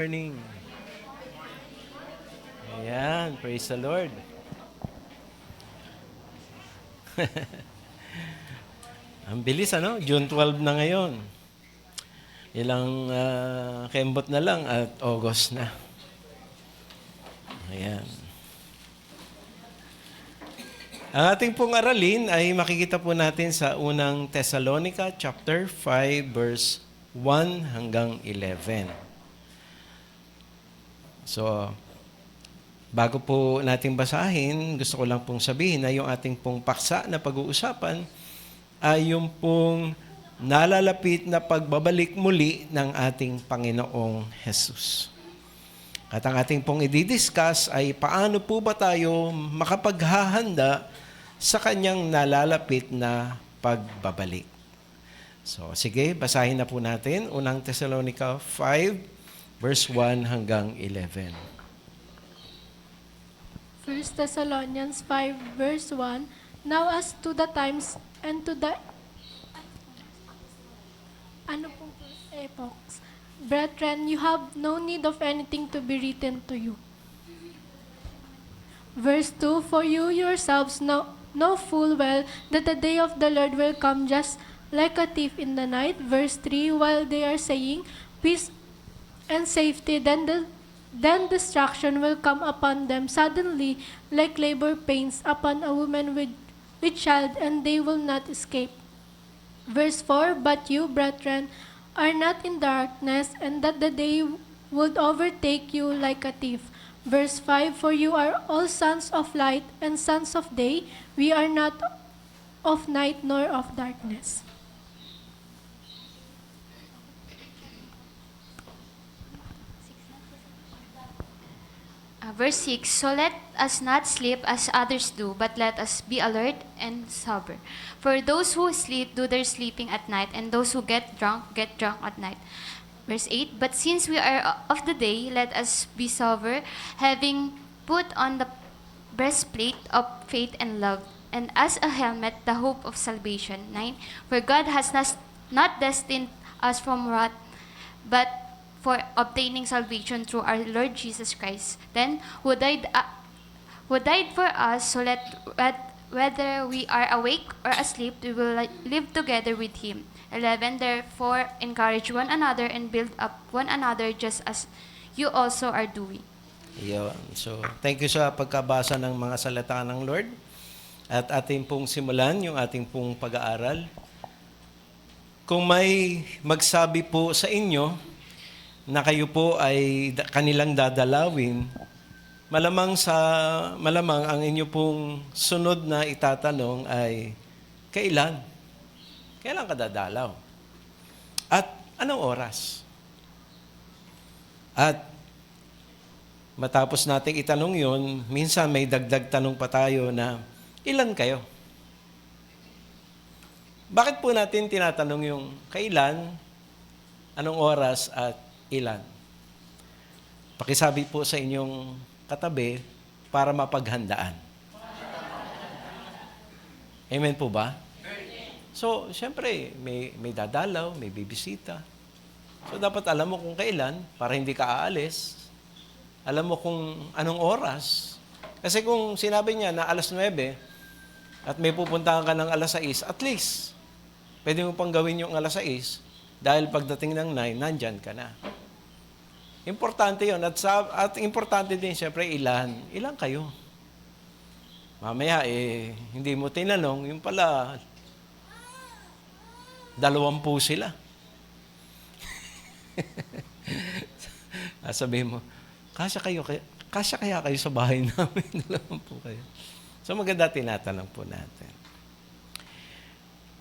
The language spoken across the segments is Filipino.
Morning. Ayan, praise the Lord. Ang bilis, ano? June 12 na ngayon. Ilang kembot na lang at August na. Ayan. Ang ating pong aralin ay makikita po natin sa unang Thessalonica chapter 5 verse 1 hanggang 11. So, bago po natin basahin, gusto ko lang pong sabihin na yung ating pong paksa na pag-uusapan ay yung pong nalalapit na pagbabalik muli ng ating Panginoong Jesus. At ang ating pong i-discuss ay paano po ba tayo makapaghahanda sa kanyang nalalapit na pagbabalik. So, sige, basahin na po natin. Unang Thessalonica 5, verse 1 hanggang 11. 1 Thessalonians 5 verse 1, Now as to the times and to the epochs, brethren, you have no need of anything to be written to you. Verse 2, For you yourselves know full well that the day of the Lord will come just like a thief in the night. Verse 3, While they are saying peace and safety, then destruction will come upon them suddenly, like labor pains upon a woman with child, and they will not escape. Verse 4, But you, brethren, are not in darkness, and that the day would overtake you like a thief. Verse 5, For you are all sons of light and sons of day. We are not of night nor of darkness. Verse 6, So let us not sleep as others do, but let us be alert and sober. For those who sleep do their sleeping at night, and those who get drunk at night. Verse 8, But since we are of the day, let us be sober, having put on the breastplate of faith and love, and as a helmet, the hope of salvation. 9, For God has not destined us from wrath, but for obtaining salvation through our Lord Jesus Christ. Then, who died for us, so whether we are awake or asleep, we will live together with Him. 11, Therefore, encourage one another and build up one another just as you also are doing. Yun. So, thank you sa pagkabasa ng mga salita ng Lord. At ating pong simulan yung ating pong pag-aaral. Kung may magsabi po sa inyo na kayo po ay kanilang dadalawin, malamang ang inyo pong sunod na itatanong ay, kailan? Kailan ka dadalaw? At anong oras? At matapos nating itanong yon, minsan may dagdag tanong pa tayo na, ilan kayo? Bakit po natin tinatanong yung kailan, anong oras, at ilan? Pakisabi po sa inyong katabi para mapaghandaan. Amen po ba? So, siyempre, may dadalaw, may bibisita. So, dapat alam mo kung kailan para hindi ka aalis. Alam mo kung anong oras. Kasi kung sinabi niya na alas 9 at may pupuntahan ka ng alas 6, at least, pwede mo pang gawin yung alas 6 dahil pagdating ng 9, nandyan ka na. Importante yun. At importante din, siyempre, ilan kayo? Mamaya, hindi mo tinanong, yung pala, 20 sila. Sabihin mo, kasya kaya kayo sa bahay namin? 20 kayo. So maganda tinatanong po natin.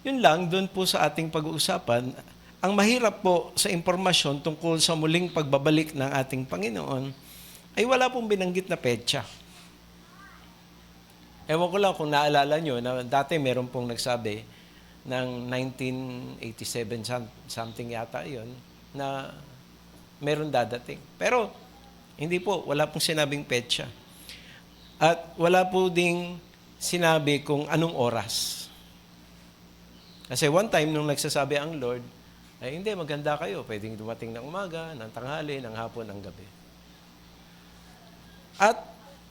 Yun lang, doon po sa ating pag-uusapan. Ang mahirap po sa impormasyon tungkol sa muling pagbabalik ng ating Panginoon ay wala pong binanggit na petsa. Ewan ko lang kung naalala nyo na dati meron pong nagsabi ng 1987 something yata yon na meron dadating. Pero hindi po, wala pong sinabing petsa. At wala po ding sinabi kung anong oras. Kasi one time nung nagsasabi ang Lord, Ay hindi, maganda kayo. Pwedeng dumating ng umaga, ng tanghali, ng hapon, ng gabi. At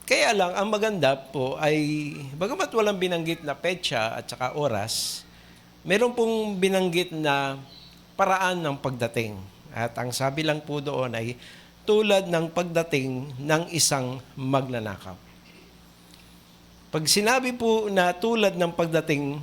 kaya lang, ang maganda po ay, bagamat walang binanggit na petsa at saka oras, meron pong binanggit na paraan ng pagdating. At ang sabi lang po doon ay tulad ng pagdating ng isang magnanakaw. Pag sinabi po na tulad ng pagdating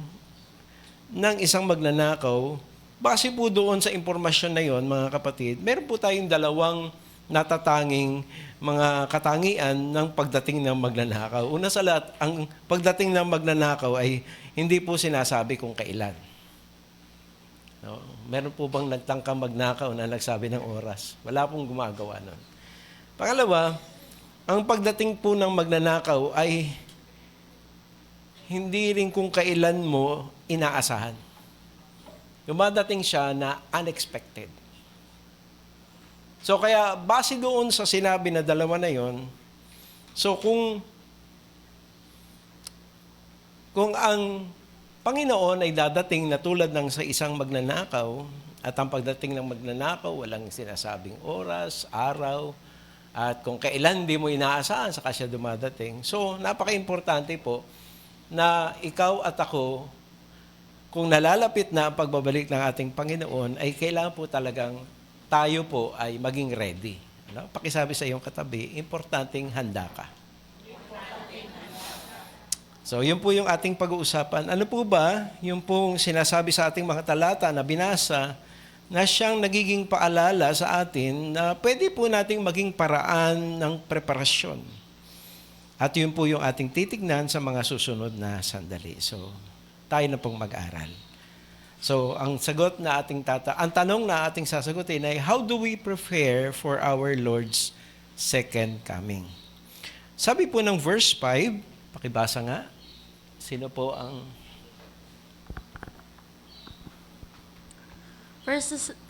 ng isang magnanakaw, base po doon sa impormasyon na yon, mga kapatid, meron po tayong dalawang natatanging mga katangian ng pagdating ng magnanakaw. Una sa lahat, ang pagdating ng magnanakaw ay hindi po sinasabi kung kailan. No? Meron po bang nagtangkang magnakaw na nagsabi ng oras? Wala pong gumagawa nun. Pangalawa, ang pagdating po ng magnanakaw ay hindi rin kung kailan mo inaasahan. Dumadating siya na unexpected. So kaya base doon sa sinabi na dalawa na yon, so kung ang Panginoon ay dadating na tulad ng sa isang magnanakaw, at ang pagdating ng magnanakaw, walang sinasabing oras, araw, at kung kailan di mo inaasahan, saka siya dumadating. So napaka-importante po na ikaw at ako, kung nalalapit na ang pagbabalik ng ating Panginoon, ay kailangan po talagang tayo po ay maging ready. Ano? Pakisabi sa iyong katabi, importanteng handa ka. So, yun po yung ating pag-uusapan. Ano po ba yung pong sinasabi sa ating mga talata na binasa na siyang nagiging paalala sa atin na pwede po nating maging paraan ng preparasyon. At yun po yung ating titignan sa mga susunod na sandali. So, tayo na pong mag-aral. So, ang sagot na ang tanong na ating sasagutin ay, how do we prepare for our Lord's second coming? Sabi po ng verse 5, pakibasa nga. Sino po ang...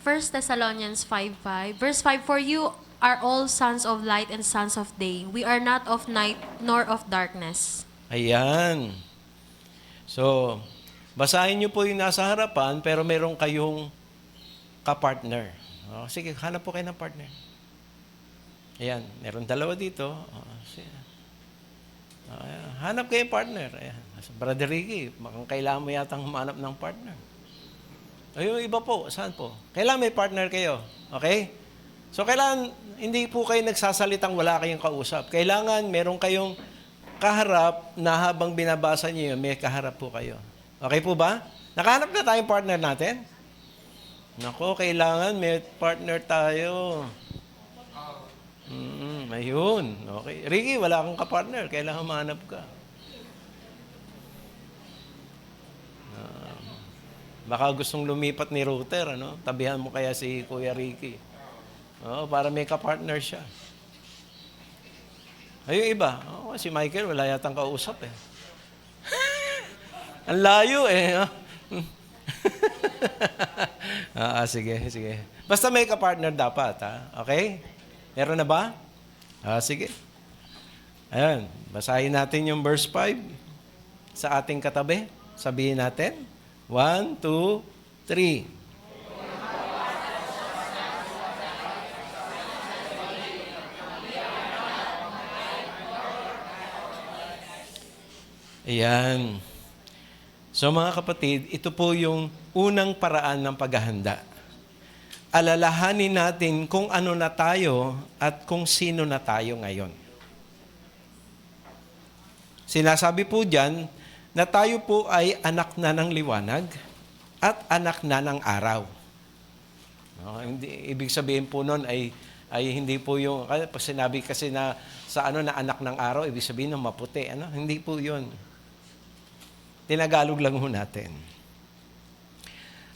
First Thessalonians 5:5. Verse 5, for you are all sons of light and sons of day. We are not of night nor of darkness. Ayan. So, basahin niyo po yung nasa harapan, pero meron kayong kapartner. Oh, sige, hanap po kayo ng partner. Ayan, meron dalawa dito. Hanap kayo ng partner. Ayan. Brother Ricky, kailangan mo yatang humanap ng partner. Yung iba po, saan po? Kailangan may partner kayo. Okay? So, kailangan, hindi po kayo nagsasalitang wala kayong kausap. Kailangan meron kayong kaharap na habang binabasa niyo yun, may kaharap po kayo. Okay po ba? Nakahanap na tayong partner natin? Nako, kailangan may partner tayo. Ayun. Okay. Ricky, wala kang kapartner. Kailangan mahanap ka. Baka gustong lumipat ni router, ano? Tabihan mo kaya si Kuya Ricky. Para may kapartner siya. Ayun iba. Si Michael, wala yatang kausap eh. Ang layo eh. Sige. Basta may kapartner dapat, ha? Okay? Meron na ba? Sige. Ayan, basahin natin yung verse 5 sa ating katabi. Sabihin natin. 1, 2, 3. Ayan. So mga kapatid, ito po yung unang paraan ng paghahanda. Alalahanin natin kung ano na tayo at kung sino na tayo ngayon. Sinasabi po dyan na tayo po ay anak na ng liwanag at anak na ng araw. Ibig sabihin po nun ay hindi po yung, pag sinabi kasi na sa na anak ng araw, ibig sabihin ng maputi. Hindi po yun. Tinagalog lang ho natin.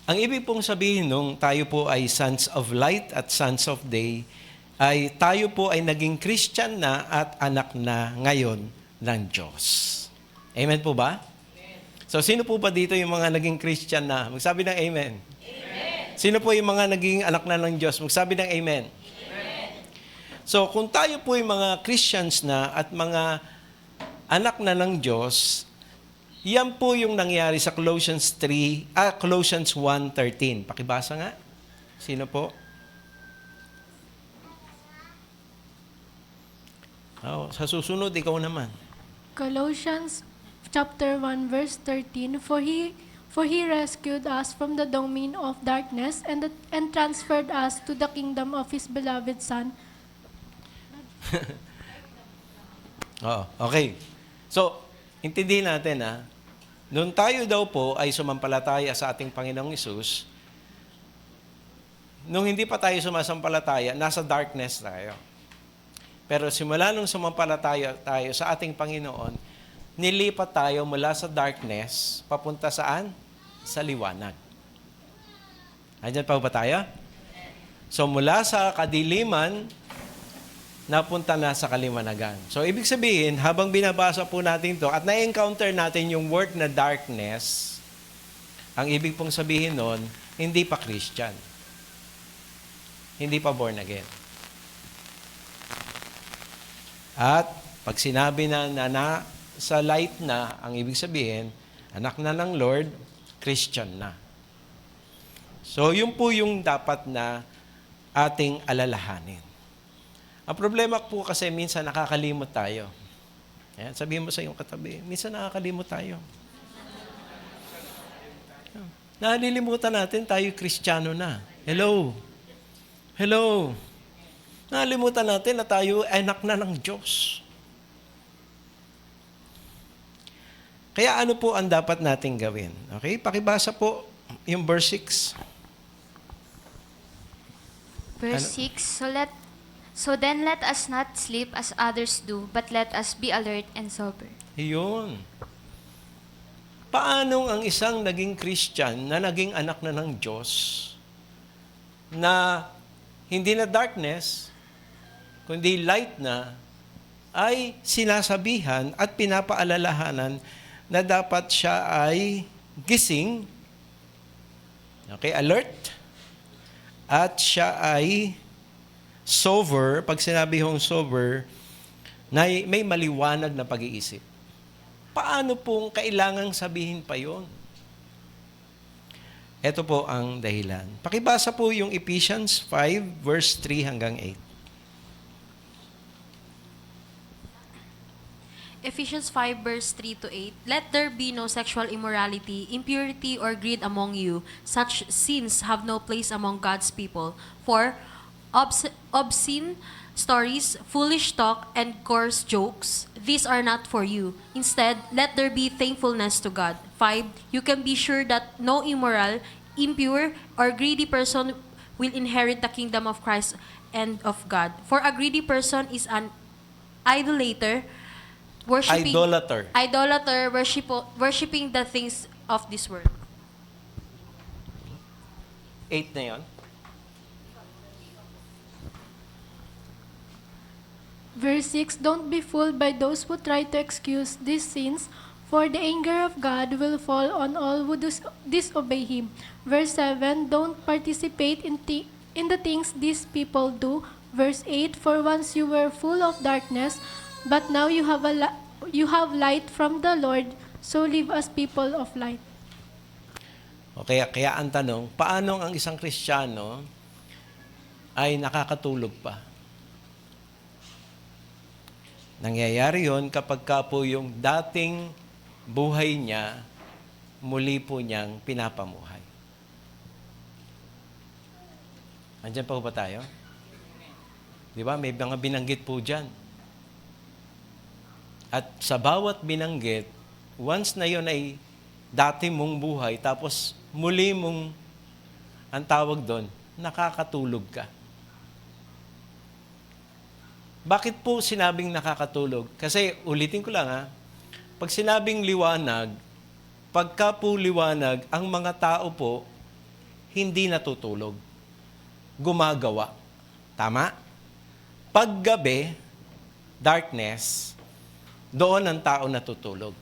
Ang ibig pong sabihin nung tayo po ay sons of light at sons of day, ay tayo po ay naging Christian na at anak na ngayon ng Diyos. Amen po ba? Amen. So, sino po ba dito yung mga naging Christian na? Magsabi ng amen. Amen. Sino po yung mga naging anak na ng Diyos? Magsabi ng amen. Amen. So, kung tayo po yung mga Christians na at mga anak na ng Diyos, yan po yung nangyari sa Colossians 1:13. Pakibasa nga. Sino po? Oh, sa susunod, ikaw naman. Colossians chapter 1 verse 13, for he rescued us from the domain of darkness and transferred us to the kingdom of his beloved Son. Oo, okay. So, intindihin natin nung tayo daw po ay sumampalataya sa ating Panginoong Hesus, nung hindi pa tayo sumasampalataya, nasa darkness tayo. Pero simula nung sumampalataya tayo sa ating Panginoon, nilipat tayo mula sa darkness, papunta saan? Sa liwanag. Andyan pa ba tayo? So mula sa kadiliman, napunta na sa kaliwanagan. So ibig sabihin, habang binabasa po natin to at na-encounter natin yung word na darkness, ang ibig pong sabihin nun, hindi pa Christian. Hindi pa born again. At pag sinabi na sa light na, ang ibig sabihin, anak na ng Lord, Christian na. So, yun po yung dapat na ating alalahanin. Ang problema po kasi minsan nakakalimot tayo. Ayan, sabihin mo sa iyong katabi, minsan nakakalimot tayo. Nalilimutan natin tayo Kristiyano na. Hello? Hello? Nalimutan natin na tayo anak na ng Diyos. Kaya ano po ang dapat nating gawin? Okay? Pakibasa po yung verse 6. Verse 6, So then let us not sleep as others do, but let us be alert and sober. Iyon. Paano ang isang naging Christian na naging anak na ng Diyos na hindi na darkness, kundi light na, ay sinasabihan at pinapaalalahanan na dapat siya ay gising, okay, alert, at siya ay sober. Pag sinabi hong sober, na may maliwanag na pag-iisip. Paano pong kailangang sabihin pa yon? Ito po ang dahilan. Pakibasa po yung Ephesians 5, verse 3 hanggang 8. Ephesians 5 verse 3 to 8, Let there be no sexual immorality, impurity, or greed among you. Such sins have no place among God's people. For obscene stories, foolish talk, and coarse jokes, these are not for you. Instead, let there be thankfulness to God. 5, You can be sure that no immoral, impure, or greedy person will inherit the kingdom of Christ and of God. For a greedy person is an idolater, worshiping the things of this world. 8 na yon. Verse 6, don't be fooled by those who try to excuse these sins, for the anger of God will fall on all who disobey Him. Verse 7, don't participate in the things these people do. Verse 8, for once you were full of darkness, but now you have light from the Lord, so live as people of light. Okay, kaya ang tanong, paano ang isang Kristiyano ay nakakatulog pa? Nangyayari yon kapag ka po yung dating buhay niya, muli po niyang pinapamuhay. Andiyan pa ba tayo? Di ba? May mga binanggit po dyan. At sa bawat binanggit, once na yon ay dati mong buhay, tapos muli mong, ang tawag doon, nakakatulog ka. Bakit po sinabing nakakatulog? Kasi ulitin ko lang pag sinabing liwanag, pagka po liwanag, ang mga tao po hindi natutulog. Gumagawa. Tama? Paggabi, darkness, doon ang tao natutulog.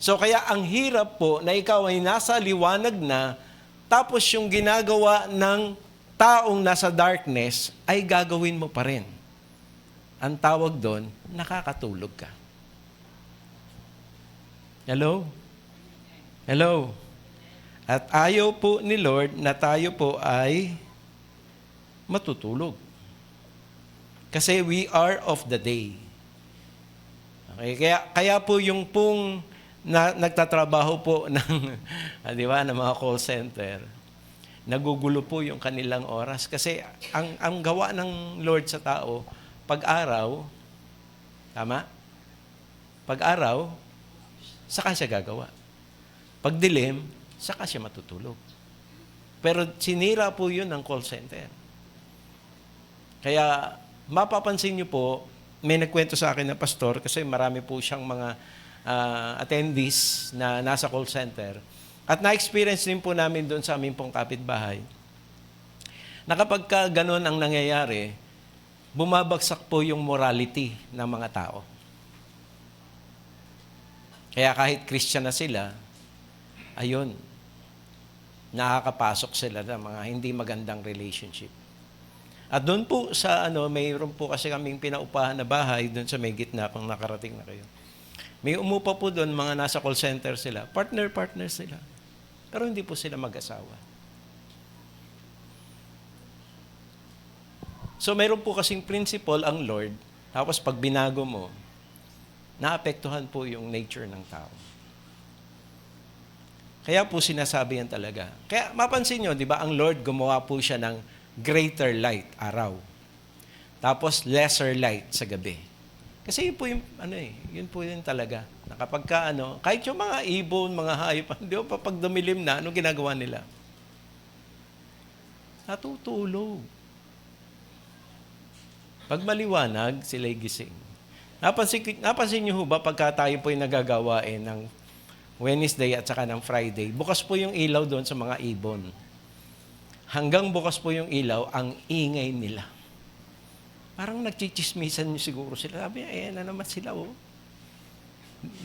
So kaya ang hirap po na ikaw ay nasa liwanag na, tapos yung ginagawa ng taong nasa darkness ay gagawin mo pa rin. Ang tawag doon, nakakatulog ka. Hello? Hello? At ayaw po ni Lord na tayo po ay matutulog. Kasi we are of the day. Okay? Kaya po yung pong nagtatrabaho po ng, di ba, ng mga call center, nagugulo po yung kanilang oras. Kasi ang gawa ng Lord sa tao, pag-araw, tama? Pag-araw, saka siya gagawa. Pag dilim, saka siya matutulog. Pero sinira po yun ng call center. Kaya mapapansin niyo po, may nagkwento sa akin na pastor kasi marami po siyang mga attendees na nasa call center. At na-experience din po namin doon sa aming pong kapitbahay na kapag ka ganun ang nangyayari, bumabagsak po yung morality ng mga tao. Kaya kahit Christian na sila, ayun, nakakapasok sila ng mga hindi magandang relationship. At doon po sa mayroon po kasi kaming pinaupahan na bahay doon sa may gitna pang nakarating na kayo. May umupa po doon, mga nasa call center sila. Partner sila. Pero hindi po sila mag-asawa. So mayroon po kasing principle ang Lord, tapos pag binago mo, naapektuhan po yung nature ng tao. Kaya po sinasabi yan talaga. Kaya mapansin nyo, di ba, ang Lord gumawa po siya ng greater light, araw. Tapos lesser light sa gabi. Kasi yun po yung, yun po yun talaga. Na kapag ka, kahit yung mga ibon, mga hayop, di ba, pag dumilim na, anong ginagawa nila? Natutulog. Pag maliwanag, sila'y gising. Napansin niyo ba, pagka tayo po yung nagagawain ng Wednesday at saka ng Friday, bukas po yung ilaw doon sa mga ibon. Hanggang bukas po yung ilaw, ang ingay nila. Parang nagchichismisan niyo siguro sila. Sabi, na naman sila,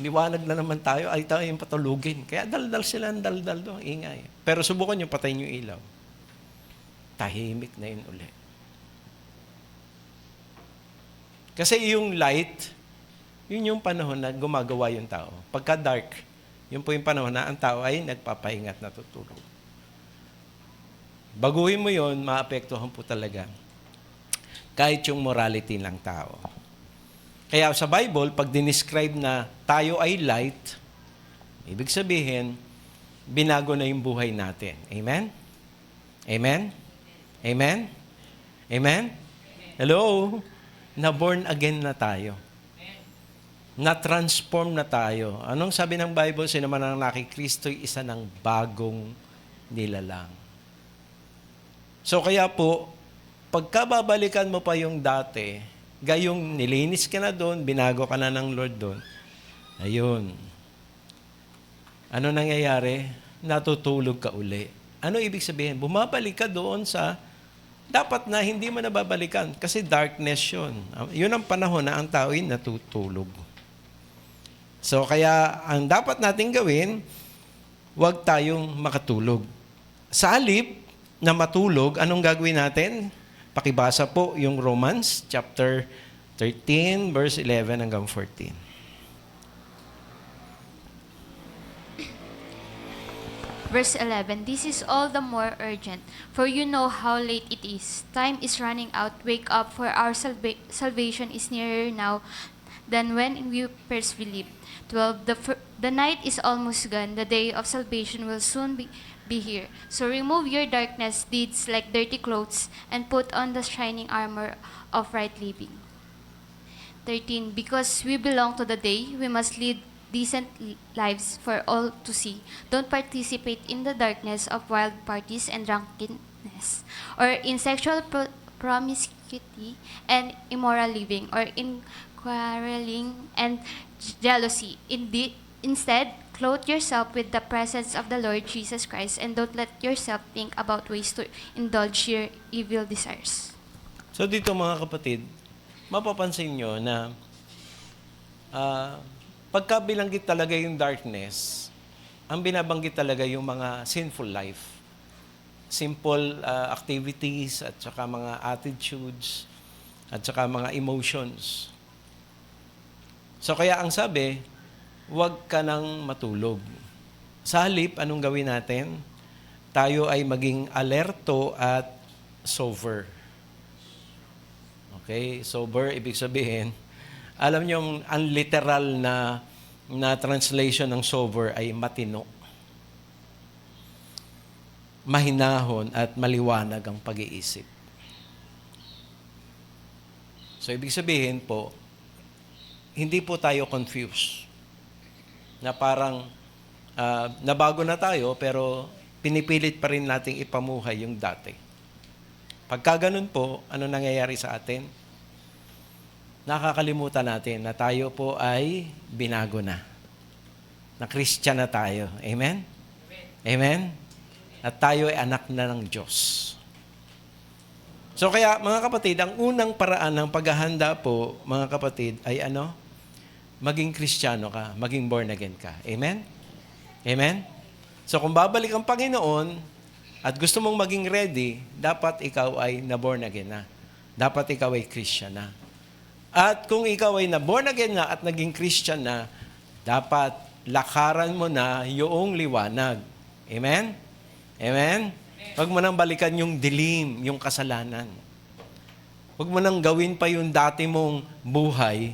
liwanag na naman tayo, ay tayo yung patulugin. Kaya daldal sila, daldal doon, ingay. Pero subukan niyo, patayin yung ilaw. Tahimik na yun ulit. Kasi yung light, yun yung panahon na gumagawa yung tao. Pagka dark, yun po yung panahon na ang tao ay nagpapahinga at natutulog. Baguhin mo yun, maapektuhan po talaga kahit yung morality ng tao. Kaya sa Bible, pag dinescribe na tayo ay light, ibig sabihin, binago na yung buhay natin. Amen? Amen? Amen? Amen? Hello? Na-born again na tayo. Na-transform na tayo. Anong sabi ng Bible? Sino man ang nakikristo'y isa ng bagong nilalang. So kaya po, pagkababalikan mo pa yung dati, gayong nilinis ka na doon, binago ka na ng Lord doon, ayun. Ano nangyayari? Natutulog ka uli. Ano ibig sabihin? Bumabalik ka doon sa dapat na hindi mo nababalikan kasi darkness yun. Yun ang panahon na ang tao ay natutulog. So kaya ang dapat natin gawin, huwag tayong makatulog. Sa halip na matulog, anong gagawin natin? Pakibasa po yung Romans chapter 13 verse 11 hanggang 14. Verse 11, this is all the more urgent, for you know how late it is. Time is running out. Wake up, for our salvation is nearer now than when we first believed. 12, the night is almost gone. The day of salvation will soon be here. So remove your darkness deeds like dirty clothes and put on the shining armor of right living. 13, because we belong to the day, we must lead decent lives for all to see. Don't participate in the darkness of wild parties and drunkenness, or in sexual promiscuity and immoral living, or in quarreling and jealousy. Instead, clothe yourself with the presence of the Lord Jesus Christ, and don't let yourself think about ways to indulge your evil desires. So dito mga kapatid, mapapansin nyo na pagka bilanggit talaga yung darkness, ang binabanggit talaga yung mga sinful life. Simple activities at saka mga attitudes at saka mga emotions. So kaya ang sabi, huwag ka nang matulog. Sa halip, anong gawin natin? tayo ay maging alerto at sober. Okay? Sober, ibig sabihin, alam niyo, ang literal na translation ng sober ay matino. Mahinahon at maliwanag ang pag-iisip. So, ibig sabihin po, hindi po tayo confused. Na parang, nabago na tayo, pero pinipilit pa rin nating ipamuhay yung dati. Pagka ganun po, ano nangyayari sa atin? Nakakalimutan natin na tayo po ay binago na. Na Christian na tayo. Amen? Amen? At tayo ay anak na ng Diyos. So kaya, mga kapatid, ang unang paraan ng paghahanda po, mga kapatid, ay ano? Maging Kristiyano ka, maging born again ka. Amen? Amen? So kung babalik ang Panginoon at gusto mong maging ready, dapat ikaw ay na-born again na. Dapat ikaw ay Christian na. At kung ikaw ay na-born again na at naging Christian na, dapat lakaran mo na yung liwanag. Amen? Amen? Huwag mo nang balikan yung dilim, yung kasalanan. Huwag mo nang gawin pa yung dati mong buhay.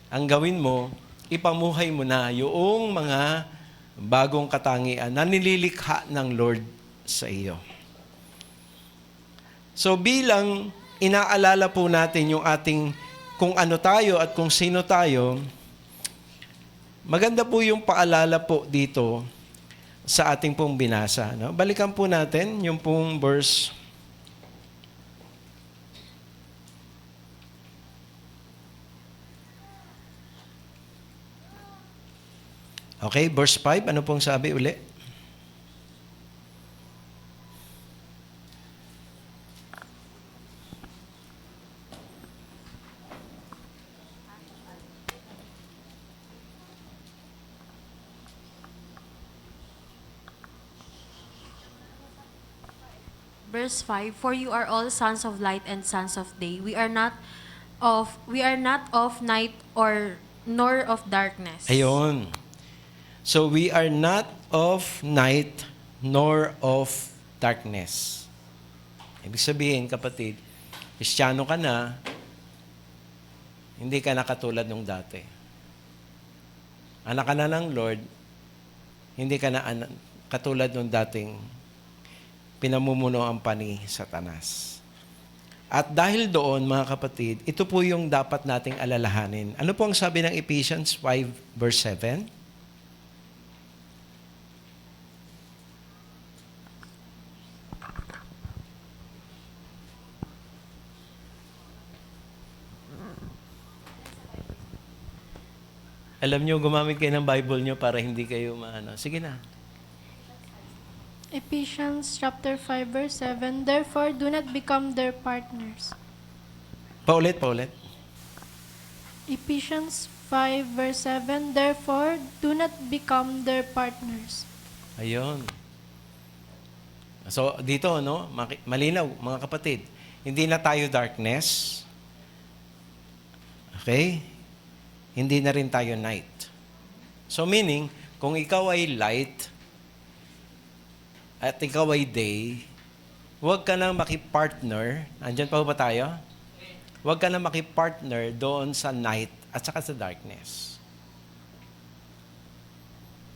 Ang gawin mo, ipamuhay mo na yung mga bagong katangian na nililikha ng Lord sa iyo. So bilang inaalala po natin yung ating kung ano tayo at kung sino tayo, maganda po yung paalala po dito sa ating pong binasa. No? Balikan po natin yung pong verse. Okay, verse 5. Ano pong sabi uli? Verse 5, for you are all sons of light and sons of day. We are not of night or nor of darkness. Ayun. So we are not of night nor of darkness. Ibig sabihin, kapatid, Kristiyano ka na, hindi ka na katulad nung dati. Anak ka na ng Lord, hindi ka na katulad nung dating pinamumunuan pa ni Satanas. At dahil doon, mga kapatid, ito po yung dapat nating alalahanin. Ano po ang sabi ng Ephesians 5 verse 7? Alam nyo, gumamit kayo ng Bible nyo para hindi kayo maano. Sige na. Ephesians chapter 5 verse 7, therefore do not become their partners. Paulit. Ephesians 5 verse 7, therefore do not become their partners. Ayun. So, dito, no, malinaw, mga kapatid. Hindi na tayo darkness. Okay? Hindi na rin tayo night. So, meaning, kung ikaw ay light, at ikaw ay day, huwag ka nang makipartner. Andyan pa ba tayo? Huwag ka nang makipartner doon sa night at saka sa darkness.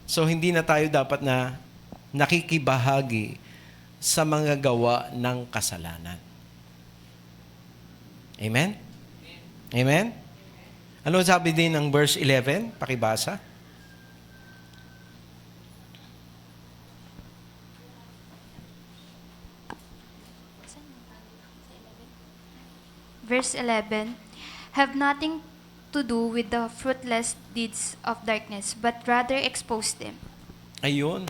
So, hindi na tayo dapat na nakikibahagi sa mga gawa ng kasalanan. Amen? Amen? Ano sabi din ng verse 11? Pakibasa. Verse 11, have nothing to do with the fruitless deeds of darkness, but rather expose them. Ayun.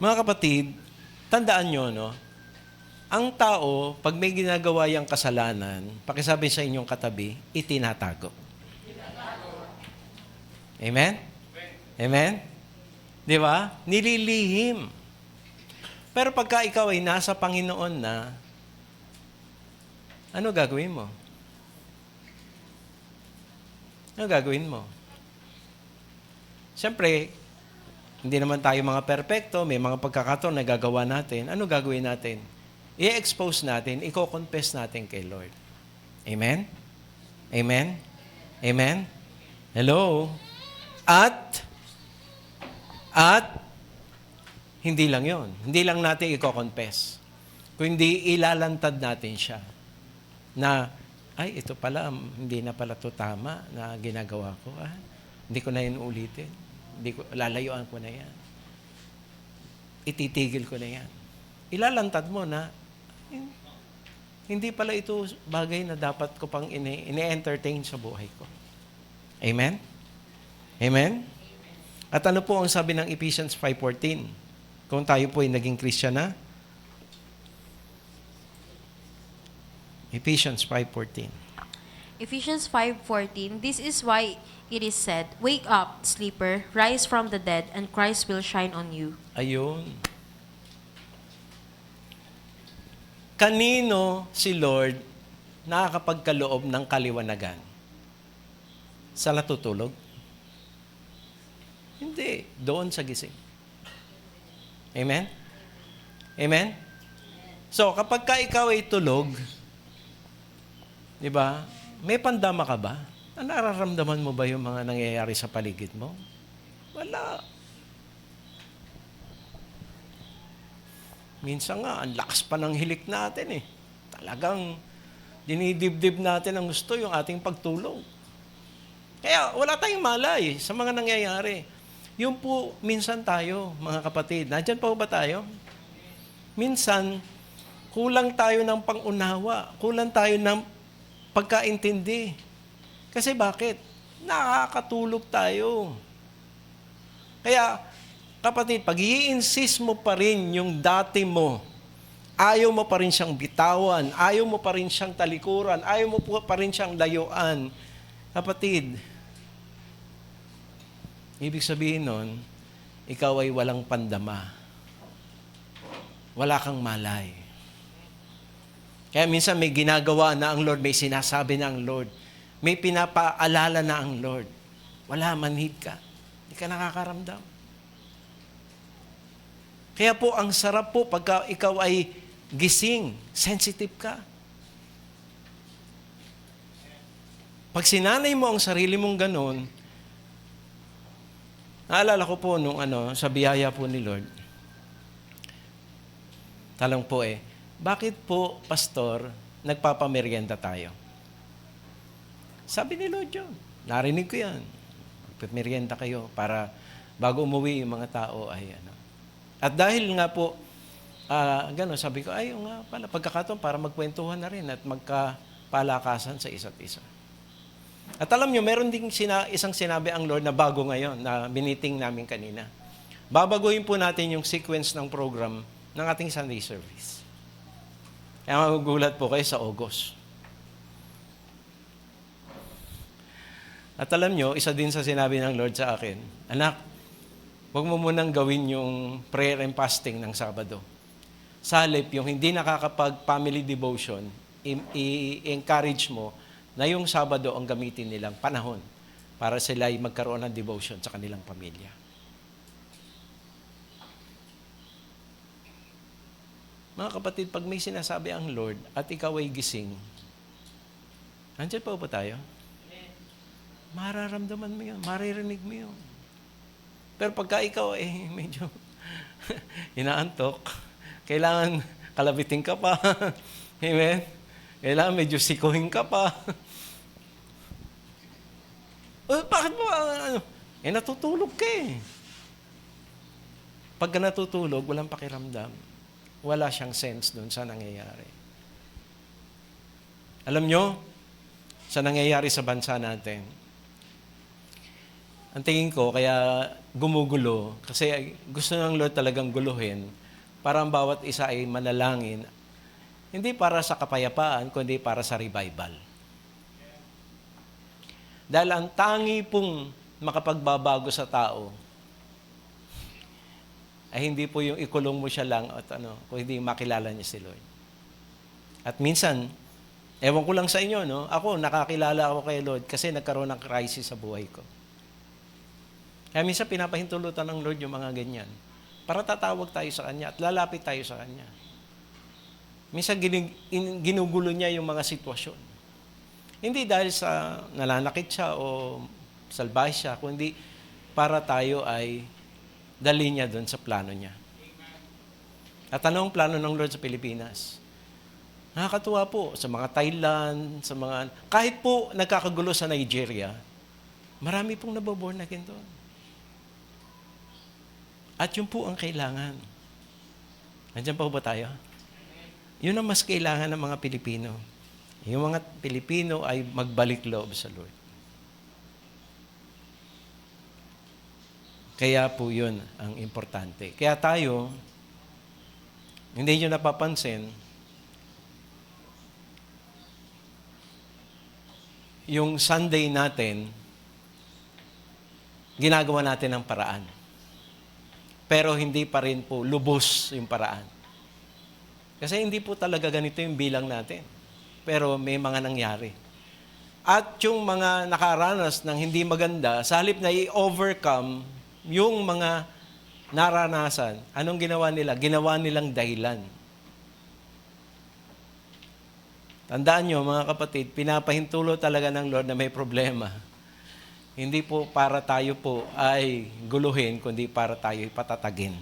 Mga kapatid, tandaan nyo, no? Ang tao, pag may ginagawa yung kasalanan, pakisabi sa inyong katabi, itinatago. Amen? Amen? Di ba? Nililihim. Pero pagka ikaw ay nasa Panginoon na, ano gagawin mo? Ano gagawin mo? Siyempre, hindi naman tayo mga perpekto, may mga pagkakataon na gagawa natin. Ano gagawin natin? I-expose natin, i-confess natin kay Lord. Amen? Amen? Amen? Hello? At, hindi lang yon. Hindi lang natin i-confess. Kundi ilalantad natin siya. Na, ay, ito pala, hindi na pala to tama na ginagawa ko. Hindi ko na yun ulitin. Lalayuan ko na yan. Ititigil ko na yan. Ilalantad mo na, hindi pala ito bagay na dapat ko pang ini-entertain sa buhay ko. Amen? Amen? At ano po ang sabi ng Ephesians 5:14? Kung tayo po ay naging Christian na? Ephesians 5:14. Ephesians 5:14, this is why it is said, wake up, sleeper, rise from the dead, and Christ will shine on you. Ayun. Kanino si Lord nakakapagkaloob ng kaliwanagan? Sa natutulog? Hindi. Doon sa gising. Amen? Amen? So, kapag ka ikaw ay tulog, di ba, may pandama ka ba? Nararamdaman mo ba yung mga nangyayari sa paligid mo? Wala. Minsan nga, ang lakas pa ng hilik natin eh. Talagang dinidibdib natin ang gusto yung ating pagtulog. Kaya wala tayong malay sa mga nangyayari. Yung po, minsan tayo, mga kapatid, nandyan pa ba tayo? Minsan, kulang tayo ng pangunawa, kulang tayo ng pagkaintindi. Kasi bakit? Nakakatulog tayo. Kaya, kapatid, pag i-insist mo pa rin yung dati mo, ayaw mo pa rin siyang bitawan, ayaw mo pa rin siyang talikuran, ayaw mo pa rin siyang layuan, kapatid, ibig sabihin nun, ikaw ay walang pandama. Wala kang malay. Kaya minsan may ginagawa na ang Lord, may sinasabi na ang Lord, may pinapaalala na ang Lord. Wala, manhid ka. Hindi ka nakakaramdam. Kaya po, ang sarap po pagka ikaw ay gising, sensitive ka. Pag sinanay mo ang sarili mong ganun, naalala ko po nung sa biyaya po ni Lord, talong po bakit po, Pastor, nagpapamerienda tayo? Sabi ni Lord yun. Narinig ko yan. Magpapamerienda kayo para bago umuwi yung mga tao ay At dahil nga po, gano'n, sabi ko, ay, nga pala, pagkakataon para magkwentuhan na rin at magkapalakasan sa isa't isa. At alam nyo, meron ding isang sinabi ang Lord na bago ngayon, na biniting namin kanina. Babaguhin po natin yung sequence ng program ng ating Sunday service. Kaya magugulat po kayo sa August. At alam nyo, isa din sa sinabi ng Lord sa akin, anak, huwag mo munang gawin yung prayer and fasting ng Sabado. Sa halip, yung hindi nakakapag-family devotion, i-encourage mo na yung Sabado ang gamitin nilang panahon para sila ay magkaroon ng devotion sa kanilang pamilya. Mga kapatid, pag may sinasabi ang Lord at ikaw ay gising, andyan pa ba tayo? Mararamdaman mo yun, maririnig mo yun. Pero pagka ikaw medyo inaantok, kailangan kalabitin ka pa. Amen? Kailangan medyo sikuhin ka pa. Bakit mo, natutulog ka Pagka natutulog, walang pakiramdam. Wala siyang sense doon sa nangyayari. Alam nyo, sa nangyayari sa bansa natin, ang tingin ko, kaya gumugulo, kasi gusto ng Lord talagang guluhin para ang bawat isa ay manalangin, hindi para sa kapayapaan, kundi para sa revival. Dahil ang tangi pong makapagbabago sa tao, ay hindi po yung ikulong mo siya lang at kung hindi makilala niya si Lord. At minsan, ewan ko lang sa inyo, ako, nakakilala ako kay Lord kasi nagkaroon ng crisis sa buhay ko. Kaya minsan pinapahintulutan ng Lord yung mga ganyan. Para tatawag tayo sa Kanya at lalapit tayo sa Kanya. Minsan ginugulo niya yung mga sitwasyon. Hindi dahil sa nananakit siya o salbahe siya, kundi para tayo ay dali niya doon sa plano niya. At ano ang plano ng Lord sa Pilipinas? Nakakatuwa po sa mga Thailand, sa mga... Kahit po nagkakagulo sa Nigeria, marami pong naboborn again doon. At yun po ang kailangan. Nandiyan pa ba tayo? Yun ang mas kailangan ng mga Pilipino. Yung mga Pilipino ay magbalik loob sa Lord. Kaya po yun ang importante. Kaya tayo, hindi nyo napapansin, yung Sunday natin, ginagawa natin ng paraan. Pero hindi pa rin po lubos yung paraan. Kasi hindi po talaga ganito yung bilang natin. Pero may mga nangyari. At yung mga nakaranas ng hindi maganda, sa halip na i-overcome yung mga naranasan, anong ginawa nila? Ginawa nilang dahilan. Tandaan nyo, mga kapatid, pinapahintulo talaga ng Lord na may problema. Hindi po para tayo po ay guluhin, kundi para tayo ipatatagin.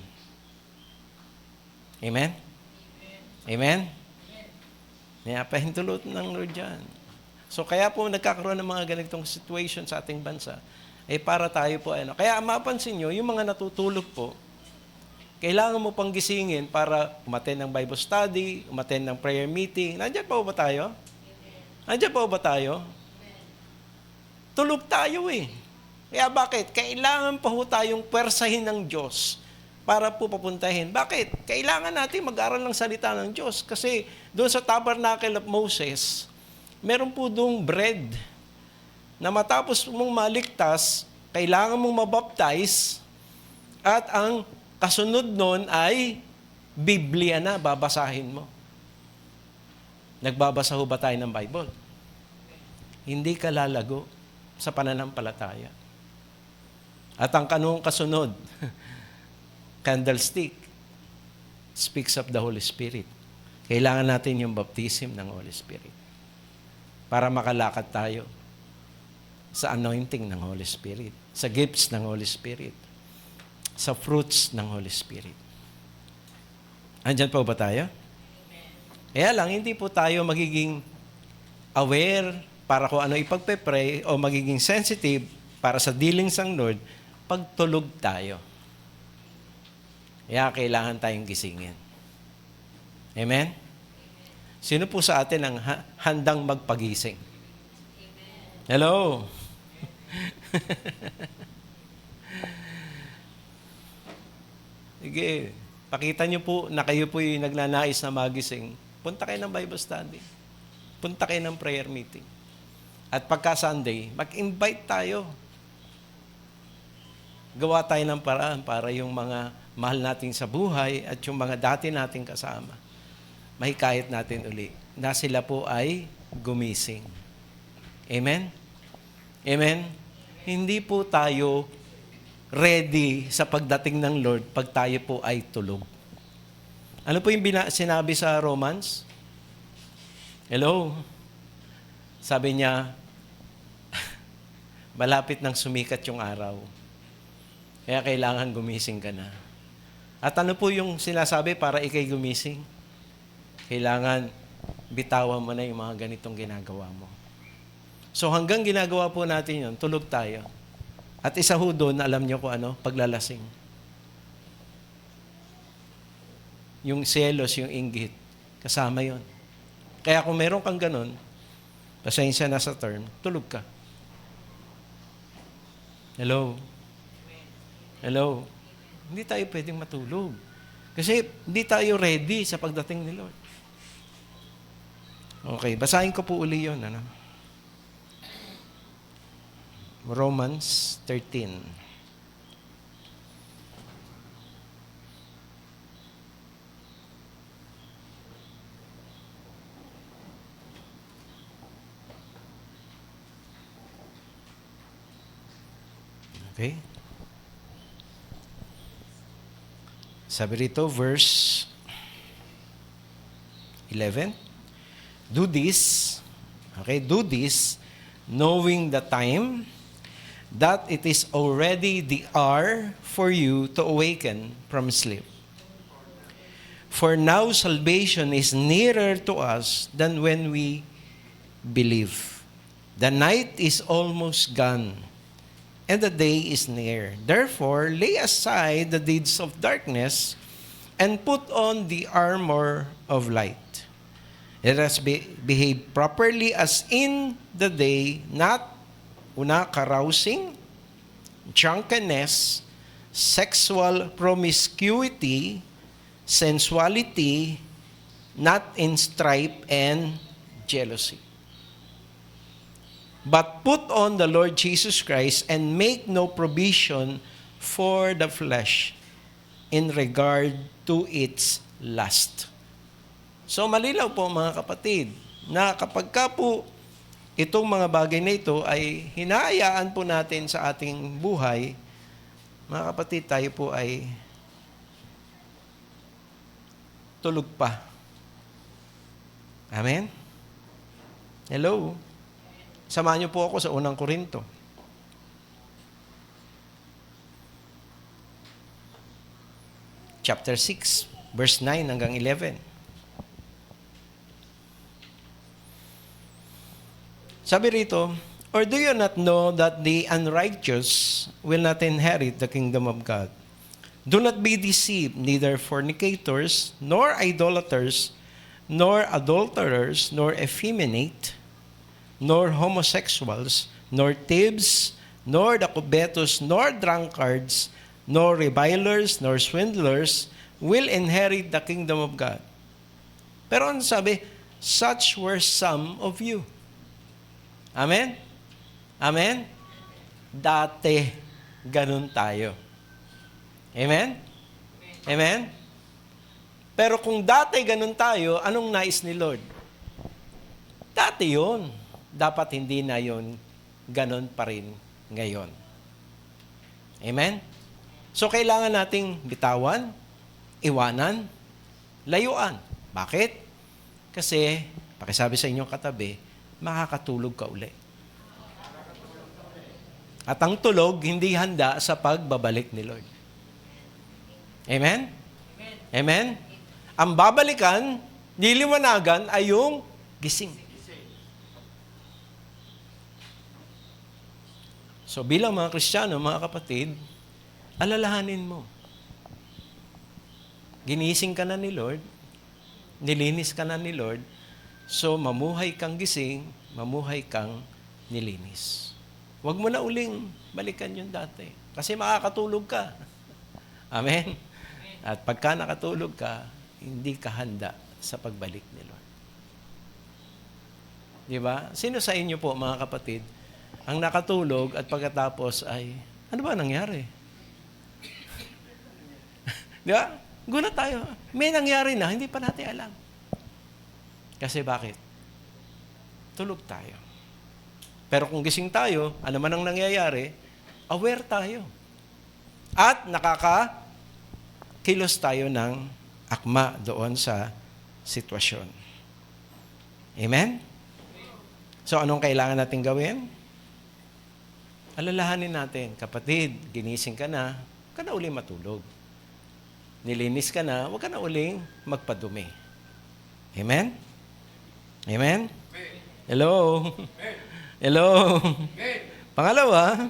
Amen? Amen? Pinapahintulo ng Lord yan. So kaya po nagkakaroon ng mga ganitong situation sa ating bansa, para tayo po, Kaya mapansin nyo, yung mga natutulog po, kailangan mo pang gisingin para umattend ng Bible study, umattend ng prayer meeting. Nandiyan pa ba tayo? Nandiyan pa ba tayo? Tulog tayo eh. Kaya bakit? Kailangan pa ho tayong pwersahin ng Diyos para po papuntahin. Bakit? Kailangan natin mag-aral ng salita ng Diyos. Kasi doon sa Tabernacle of Moses, meron po doong bread na matapos mong maligtas, kailangan mong mabaptize at ang kasunod nun ay Biblia na, babasahin mo. Nagbabasa ho ba tayo ng Bible? Hindi ka lalago sa pananampalataya. At ang kanong kasunod, candlestick, speaks of the Holy Spirit. Kailangan natin yung baptism ng Holy Spirit para makalakad tayo sa anointing ng Holy Spirit, sa gifts ng Holy Spirit, sa fruits ng Holy Spirit. Andyan po ba tayo? Kaya lang, hindi po tayo magiging aware para kung ano ipagpe-pray o magiging sensitive para sa dealings ng Lord pag tulog tayo. Kaya kailangan tayong gisingin. Amen? Sino po sa atin ang handang magpagising? Hello? Sige, pakita nyo po na kayo po yung nagnanais na magising. Punta kayo ng Bible study. Punta kayo ng prayer meeting. At pagka Sunday, mag-invite tayo. Gawa tayo ng paraan para yung mga mahal natin sa buhay at yung mga dati nating kasama, mahikayat natin uli na sila po ay gumising. Amen? Amen? Hindi po tayo ready sa pagdating ng Lord pag tayo po ay tulog. Ano po yung sinabi sa Romans? Hello? Sabi niya, malapit nang sumikat yung araw. Kaya kailangan gumising ka na. At ano po yung sinasabi para ikay gumising? Kailangan bitawan mo na yung mga ganitong ginagawa mo. So hanggang ginagawa po natin yun, tulog tayo. At isa ho doon, alam niyo kung ano, paglalasing. Yung selos, yung inggit, kasama yon. Kaya kung meron kang ganun, pasensya na sa term, tulog ka. Hello? Hello? Hindi tayo pwedeng matulog. Kasi hindi tayo ready sa pagdating ni Lord. Okay, basahin ko po uli yun. Romans 13. Okay? Sabi rito, verse 11. Do this, knowing the time, that it is already the hour for you to awaken from sleep. For now salvation is nearer to us than when we believe. The night is almost gone, and the day is near. Therefore, lay aside the deeds of darkness and put on the armor of light. Let us behave properly as in the day, not carousing, drunkenness, sexual promiscuity, sensuality, not in strife and jealousy. But put on the Lord Jesus Christ and make no provision for the flesh in regard to its lust. So malinaw po mga kapatid, na kapag ka po itong mga bagay na ito ay hinahayaan po natin sa ating buhay, mga kapatid, tayo po ay tulog pa. Amen? Hello? Samahan niyo po ako sa unang Korinto. Chapter 6, verse 9 hanggang 11. Sabi rito, or do you not know that the unrighteous will not inherit the kingdom of God? Do not be deceived, neither fornicators, nor idolaters, nor adulterers, nor effeminate, nor homosexuals, nor thieves, nor the covetous, nor drunkards, nor revilers, nor swindlers will inherit the kingdom of God. Pero ano sabi? Such were some of you. Amen? Amen? Dati, ganun tayo. Amen? Amen? Pero kung dati ganun tayo, anong nais ni Lord? Dati yun. Dapat hindi na yun ganun pa rin ngayon. Amen? So, kailangan nating bitawan, iwanan, layuan. Bakit? Kasi, pakisabi sa inyong katabi, makakatulog ka uli. At ang tulog, hindi handa sa pagbabalik ni Lord. Amen? Amen? Ang babalikan, niliwanagan ay yung gising. So bilang mga Kristiyano, mga kapatid, alalahanin mo. Ginising ka na ni Lord, nilinis ka na ni Lord, so mamuhay kang gising, mamuhay kang nilinis. Huwag mo na uling balikan yung dati. Kasi makakatulog ka. Amen? At pagka nakatulog ka, hindi ka handa sa pagbalik ni Lord. Di ba? Sino sa inyo po, mga kapatid, ang nakatulog at pagkatapos ay, ano ba nangyari? Di ba? Gulat tayo. May nangyari na, hindi pa natin alam. Kasi bakit? Tulog tayo. Pero kung gising tayo, ano man ang nangyayari, aware tayo. At nakakakilos tayo ng akma doon sa sitwasyon. Amen? So, anong kailangan natin gawin? Alalahanin natin, kapatid, ginising ka na, huwag ka na uling matulog. Nilinis ka na, huwag ka na uling magpadumi. Amen? Amen? Hello? Hello? Pangalawa,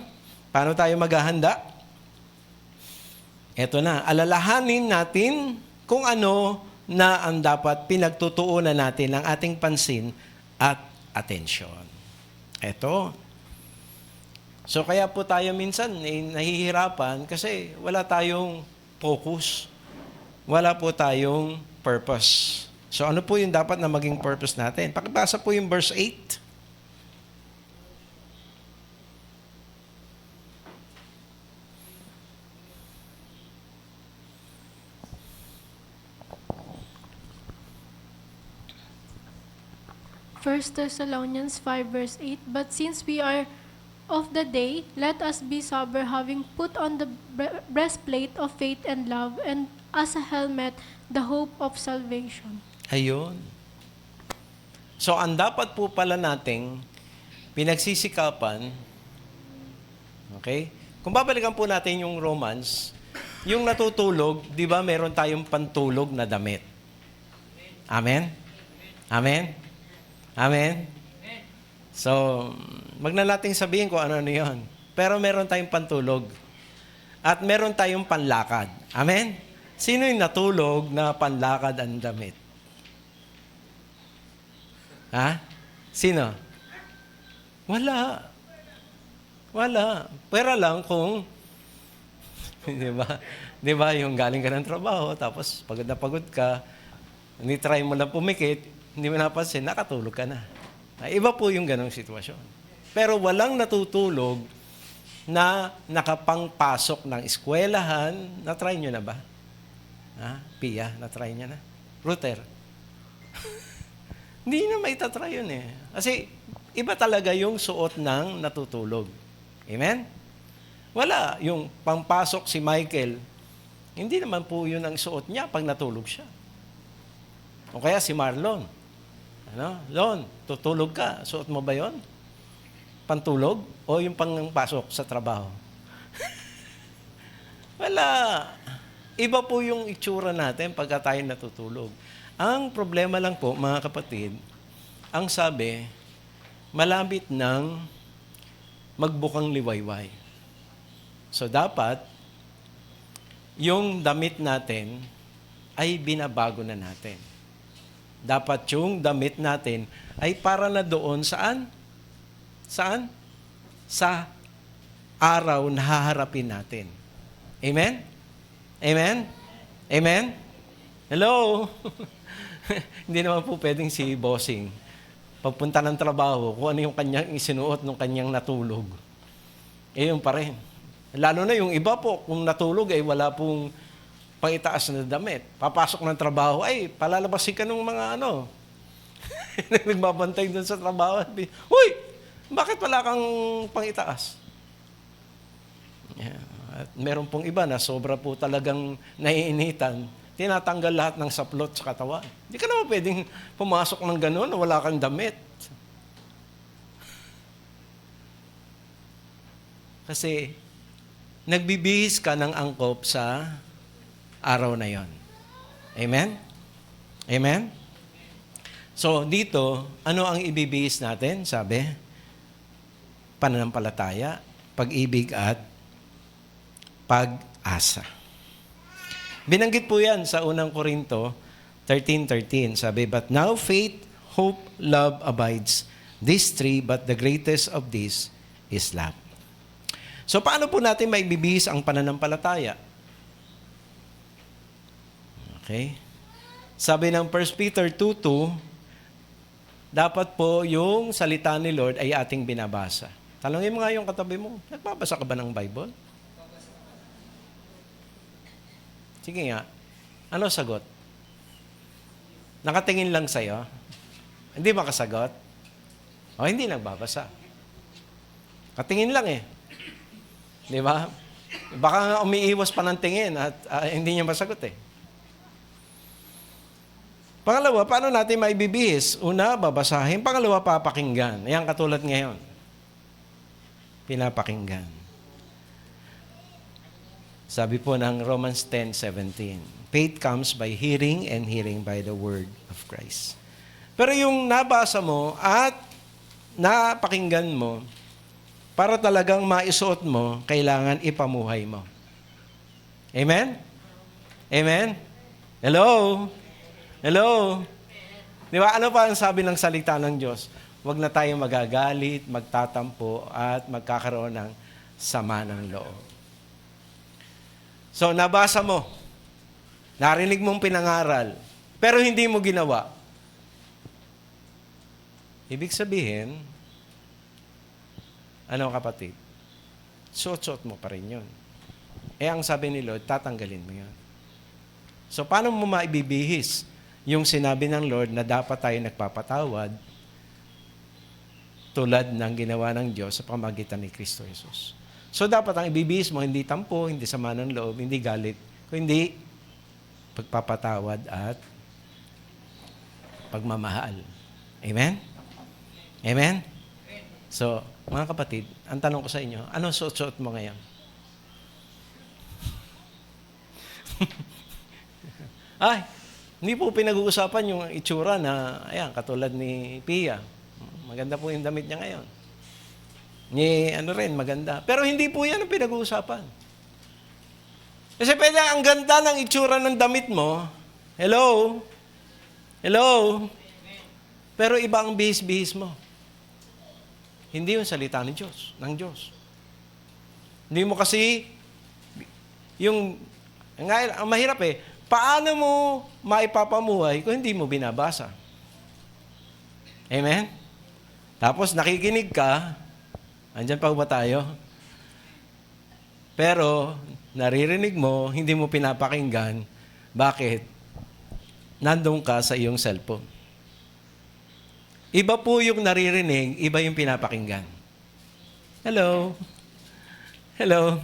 paano tayo maghahanda? Eto na, alalahanin natin kung ano na ang dapat pinagtutuunan natin ng ating pansin at atensyon. Eto. So kaya po tayo minsan nahihirapan kasi wala tayong focus. Wala po tayong purpose. So ano po yung dapat na maging purpose natin? Pakibasa po yung verse 8. First Thessalonians 5 verse 8, but since we are of the day, let us be sober, having put on the breastplate of faith and love, and as a helmet the hope of salvation. Ayun. So, ang dapat po pala nating pinagsisikapan, okay? Kung babalikan po natin yung Romans, yung natutulog, di ba meron tayong pantulog na damit? Amen? Amen? Amen? So, wag na nating sabihin kung ano yun. Pero meron tayong pantulog. At meron tayong panlakad. Amen? Sino yung natulog na panlakad ang damit? Ha? Sino? Wala. Wala. Pero lang kung, di ba? Di ba, yung galing ka ng trabaho, tapos pagod na pagod ka, hindi try mo lang pumikit, hindi mo napansin, nakatulog ka na. Iba po yung ganong sitwasyon. Pero walang natutulog na nakapangpasok ng eskwelahan. Na-try nyo na ba? Ha? Pia, na-try nyo na? Router? Hindi na may tatry yun eh. Kasi iba talaga yung suot ng natutulog. Amen? Wala. Yung pangpasok si Michael, hindi naman po yun ang suot niya pag natulog siya. O kaya si Marlon. Ano? Lon, tutulog ka. Suot mo ba yun? Pantulog? O yung pangpasok sa trabaho? Wala. Iba po yung itsura natin pagka tayo natutulog. Ang problema lang po, mga kapatid, ang sabi, malapit ng magbukang liwayway. So dapat, yung damit natin ay binabago na natin. Dapat yung damit natin ay para na doon saan? Saan? Sa araw na haharapin natin. Amen? Amen? Amen? Hello? Hindi naman po pwedeng si bossing. Pagpunta ng trabaho, kung ano yung kanyang isinuot nung kanyang natulog. Yun pa rin. Lalo na yung iba po, kung natulog ay wala pong pangitaas na damit. Papasok ng trabaho, ay, palalabasin ka ng mga ano. Nagbabantay doon sa trabaho. Uy! Bakit wala kang pangitaas? Yeah. At meron pong iba na sobra po talagang naiinitan, tinatanggal lahat ng saplot sa katawan. Hindi ka naman pwedeng pumasok ng gano'n na wala kang damit. Kasi nagbibihis ka ng angkop sa araw na yon. Amen? Amen? So dito, ano ang ibibihis natin? Sabi, pananampalataya, pag-ibig at pag-asa. Binanggit po yan sa unang Korinto 13:13. Sabi, but now faith, hope, love abides. These three, but the greatest of these is love. So paano po natin maibibihis ang pananampalataya? Okay. Sabi ng 1 Peter 2:2, dapat po yung salita ni Lord ay ating binabasa. Talangin mo nga yung katabi mo, nagbabasa ka ba ng Bible? Sige nga. Ano sagot? Nakatingin lang sa'yo? Hindi makasagot? O hindi nagbabasa. Katingin lang eh. Di ba? Baka nga umiiwas pa ng tingin at hindi niya masagot eh. Pangalawa, paano natin maibibihis? Una, babasahin. Pangalawa, papakinggan. Ayan, katulad ngayon. Pinapakinggan. Sabi po ng Romans 10:17, faith comes by hearing and hearing by the word of Christ. Pero yung nabasa mo at napakinggan mo, para talagang maisuot mo, kailangan ipamuhay mo. Amen? Amen? Hello? Hello? Di ba? Ano pa ang sabi ng salita ng Diyos? Huwag na tayong magagalit, magtatampo, at magkakaroon ng sama ng loob. So, nabasa mo. Narinig mong pinangaral. Pero hindi mo ginawa. Ibig sabihin, ano kapatid? Suot-suot mo pa rin yun. Ang sabi ni Lord, tatanggalin mo yun. So, paano mo maibibihis yung sinabi ng Lord na dapat tayo nagpapatawad tulad ng ginawa ng Diyos sa pamagitan ni Kristo Jesus? So, dapat ang ibibihis mo, hindi tampo, hindi sama ng loob, hindi galit, kundi pagpapatawad at pagmamahal. Amen? Amen? So, mga kapatid, ang tanong ko sa inyo, anong suot-suot mo ngayon? Ay, hindi po pinag-uusapan yung itsura na, ayan, katulad ni Pia. Maganda po yung damit niya ngayon. Ni, maganda. Pero hindi po yan ang pinag-uusapan. Kasi pwede, ang ganda ng itsura ng damit mo. Hello? Hello? Pero iba ang bihis-bihis mo. Hindi yung salita ng Diyos. Hindi mo kasi, ang mahirap paano mo maipapamuhay kung hindi mo binabasa? Amen? Tapos nakikinig ka, andyan pa ba tayo? Pero, naririnig mo, hindi mo pinapakinggan. Bakit? Nandun ka sa iyong cellphone. Iba po yung naririnig, iba yung pinapakinggan. Hello? Hello?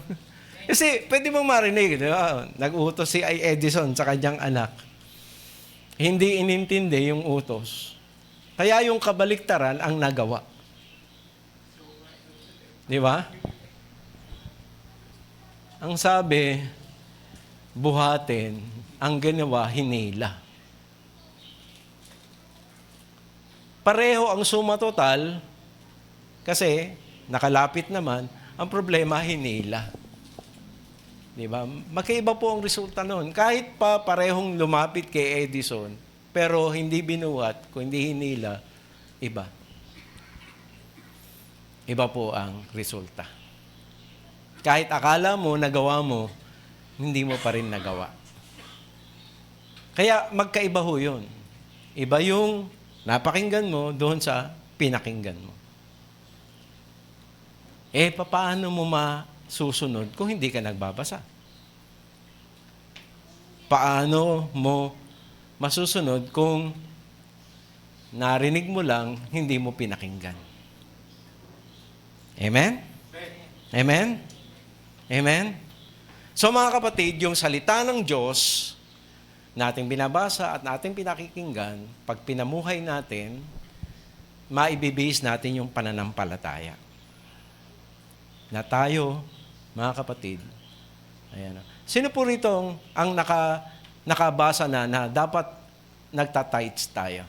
Kasi pwede mong marinig, di ba? Nag-utos si Edison sa kanyang anak. Hindi inintindi yung utos. Kaya yung kabaliktaran ang nagawa. Di ba? Ang sabi, buhatin, ang ginawa, hinila. Pareho ang suma total, kasi nakalapit naman, ang problema, hinila. Di ba? Magkaiba po ang resulta noon. Kahit pa parehong lumapit kay Edison, pero hindi binuhat, kung hindi hinila, iba. Iba po ang resulta. Kahit akala mo, nagawa mo, hindi mo pa rin nagawa. Kaya magkaiba ho yun. Iba yung napakinggan mo doon sa pinakinggan mo. Paano mo masusunod kung hindi ka nagbabasa? Paano mo masusunod kung narinig mo lang, hindi mo pinakinggan? Amen? Amen? Amen? So mga kapatid, yung salita ng Diyos, nating binabasa at nating pinakikinggan, pag pinamuhay natin, maibibis natin yung pananampalataya. Na tayo, mga kapatid, ayan. Sino po rito ang nakabasa na dapat nagtatights tayo?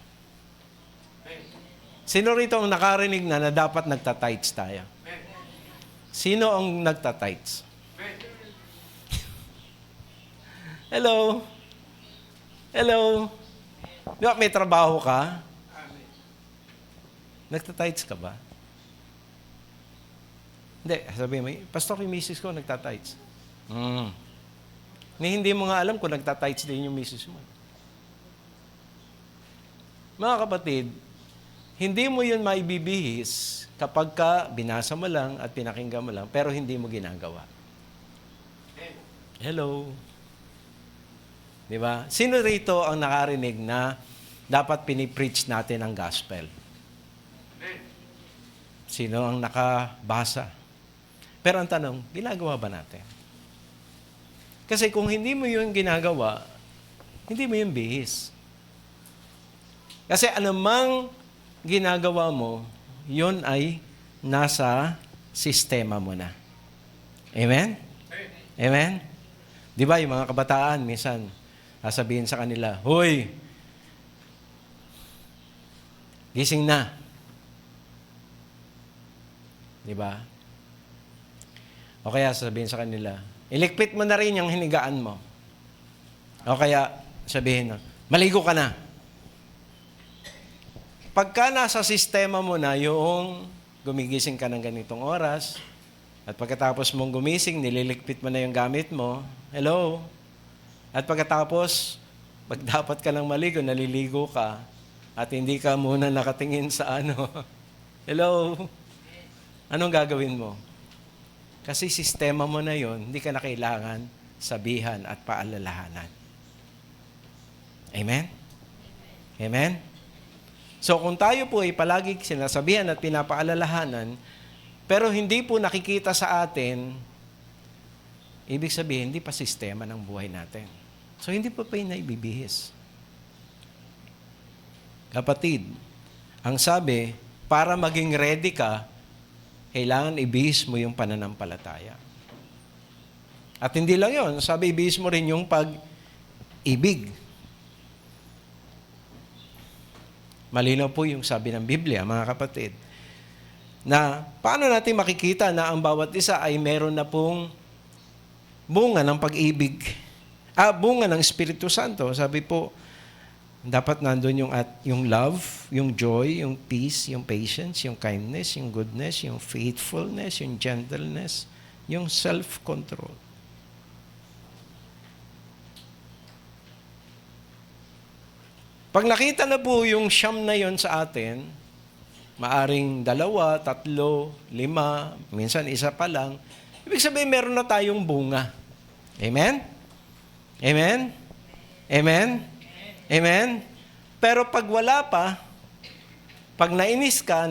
Sino rito ang nakarinig na dapat nagtatights tayo? Sino ang nagtatights? Hello? Hello? Di ba may trabaho ka? Nagtatights ka ba? Hindi, sabi mo, pastor, yung misis ko nagtatights. Hindi mo nga alam kung nagtatights din yung misis mo. Mga kapatid, hindi mo yun maibibihis kapag ka binasa mo lang at pinakinggan mo lang, pero hindi mo ginagawa. Hello? Di ba? Sino rito ang nakarinig na dapat pinipreach natin ang gospel? Sino ang nakabasa? Pero ang tanong, ginagawa ba natin? Kasi kung hindi mo yung ginagawa, hindi mo yung bihis. Kasi anumang ginagawa mo, yun ay nasa sistema mo na. Amen? Amen? Di ba, yung mga kabataan, minsan, sasabihin sa kanila, hoy, gising na. Di ba? O kaya sasabihin sa kanila, ilikpit mo na rin yung hinigaan mo. O kaya sabihin na, maligo ka na. Pagka nasa sistema mo na yung gumigising ka ng ganitong oras, at pagkatapos mong gumising, nililikpit mo na yung gamit mo, hello? At pagkatapos, pag dapat ka lang maligo, naliligo ka, at hindi ka muna nakatingin sa hello? Anong gagawin mo? Kasi sistema mo na yon, hindi ka na kailangan sabihan at paalalahanan. Amen? Amen? So kung tayo po ay palagi sinasabihan at pinapaalalahanan, pero hindi po nakikita sa atin, ibig sabihin, hindi pa sistema ng buhay natin. So, hindi pa pa naibibihis. Kapatid, ang sabi, para maging ready ka, kailangan ibihis mo yung pananampalataya. At hindi lang yon, sabi, ibihis mo rin yung pag-ibig. Malinaw po yung sabi ng Biblia, mga kapatid, na paano natin makikita na ang bawat isa ay meron na pong bunga ng pag-ibig. Bunga ng Espiritu Santo. Sabi po, dapat nandun yung love, yung joy, yung peace, yung patience, yung kindness, yung goodness, yung faithfulness, yung gentleness, yung self-control. Pag nakita na po yung siyam na yon sa atin, maaring 2, 3, 5, minsan isa pa lang, ibig sabihin meron na tayong bunga. Amen? Amen? Amen? Amen? Pero pag wala pa, pag nainis ka,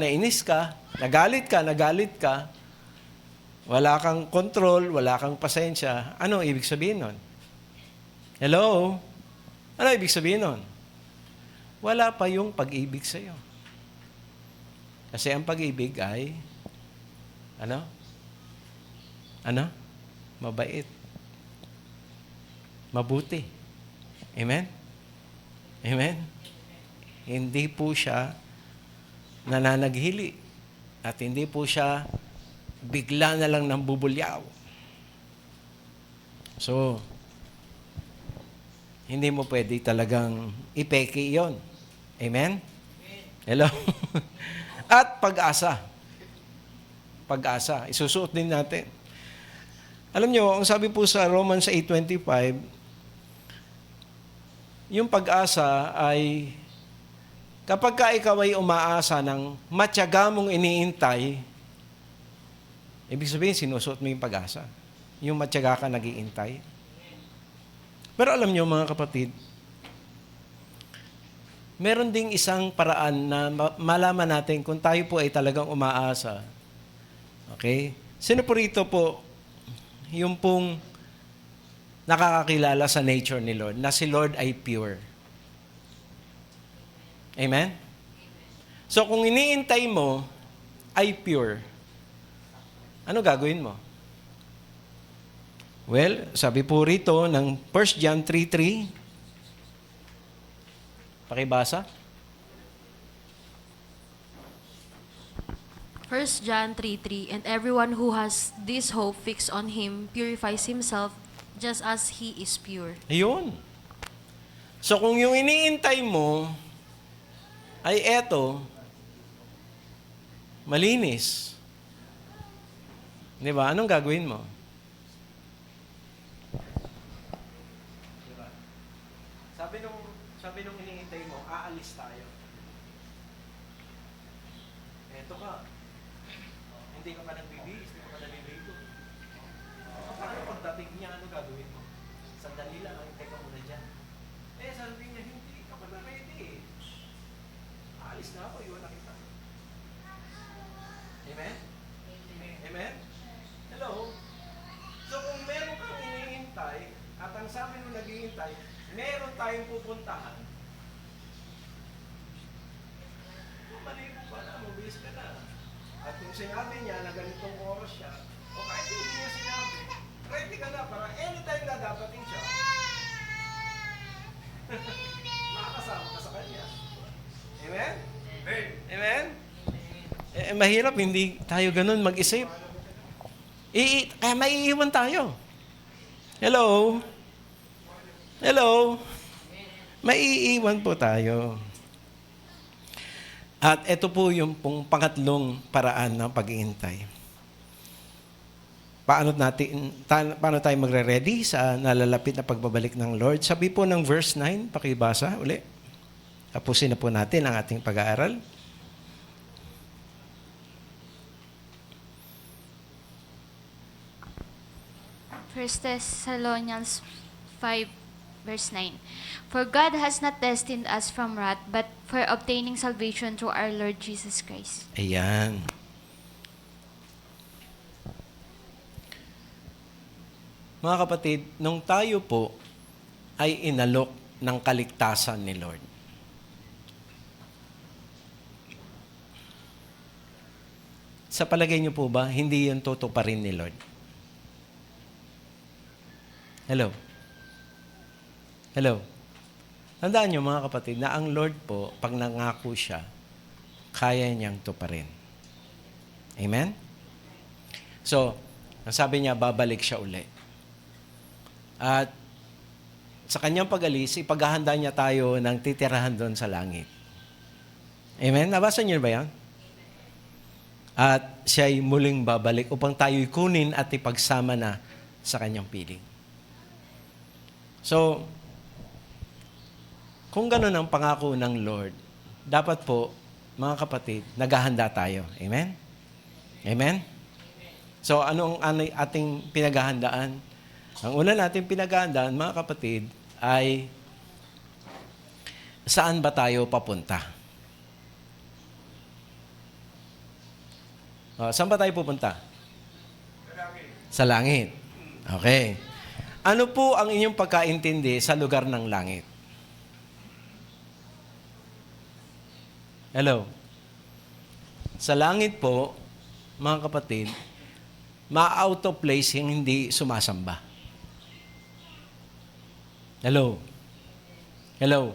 nagalit ka, wala kang control, wala kang pasensya, ano ibig sabihin nun? Hello? Ano ibig sabihin nun? Wala pa yung pag-ibig sa'yo. Kasi ang pag-ibig ay, mabait. Mabuti. Amen? Amen? Hindi po siya nananaghili. At hindi po siya bigla na lang nang bubulyaw. So, hindi mo pwede talagang ipeke yon. Amen? Hello? At pag-asa. Pag-asa. Isusuot din natin. Alam nyo, ang sabi po sa Romans 8:25, yung pag-asa ay kapag ka ikaw ay umaasa ng matyaga mong iniintay, ibig sabihin, sinusuot mo yung pag-asa. Yung matyaga ka nag-iintay. Pero alam nyo, mga kapatid, meron ding isang paraan na malaman natin kung tayo po ay talagang umaasa. Okay? Sino po rito po yung pong nakakakilala sa nature ni Lord, na si Lord ay pure? Amen? So kung iniintay mo ay pure, ano gagawin mo? Well, sabi po rito ng 1 John 3:3, pakibasa. 1 John 3:3, and everyone who has this hope fixed on Him purifies himself just as He is pure. Ayun. So kung yung iniintay mo ay eto, malinis. Di ba? Anong gagawin mo? Diba? Sabi nung iniintay mo, aalis tayo. Eto ka. Hindi ka pa nagbibihis, hindi ka pa naliligo. Paano pagdating niya, ano gagawin mo? Sandali lang, hintay ka muna dyan. Sabi niya, hindi ka pa na ready. Aalis na ako, iwan na kita. Amen? Amen? Hello? So kung meron kang iniintay, at ang sabi nung naghihintay, meron tayong pupuntahan, maligo pa na, mabilis ka na. At kung sinabi niya na ganitong oras siya, o kahit hindi niya sinabi, ready ka na para anytime na dapating siya, makakasama ka sa kanya. Amen? Amen? Amen? Mahirap, hindi tayo ganun mag-isip. Kaya maiiwan tayo. Hello? Hello? Maiiwan po tayo. At ito po yung pangatlong paraan ng pag-iintay. Paano tayo magre-ready sa nalalapit na pagbabalik ng Lord? Sabi po ng verse 9, pakibasa uli. Tapusin na po natin ang ating pag-aaral. First Thessalonians 5, verse 9. For God has not destined us from wrath, but for obtaining salvation through our Lord Jesus Christ. Ayan. Mga kapatid, nung tayo po ay inalok ng kaligtasan ni Lord. Sa palagay niyo po ba, hindi yun tutuparin ni Lord? Hello? Hello? Tandaan niyo mga kapatid, na ang Lord po, pag nangako siya, kaya niyang tuparin. Amen? So, ang sabi niya, babalik siya uli. At sa kanyang pag-alis, ipaghahanda niya tayo ng titirahan doon sa langit. Amen? Nabasa niyo ba yan? At siya'y muling babalik upang tayo'y kunin at ipagsama na sa kanyang piling. So, kung gano'n ang pangako ng Lord, dapat po, mga kapatid, naghahanda tayo. Amen? Amen? So, anong ating pinaghahandaan? Ang una natin pinaghahandaan, mga kapatid, ay saan ba tayo papunta? Saan ba tayo pupunta? Sa langit. Okay. Ano po ang inyong pagkaintindi sa lugar ng langit? Hello? Sa langit po, mga kapatid, ma-out of place yung hindi sumasamba. Hello? Hello?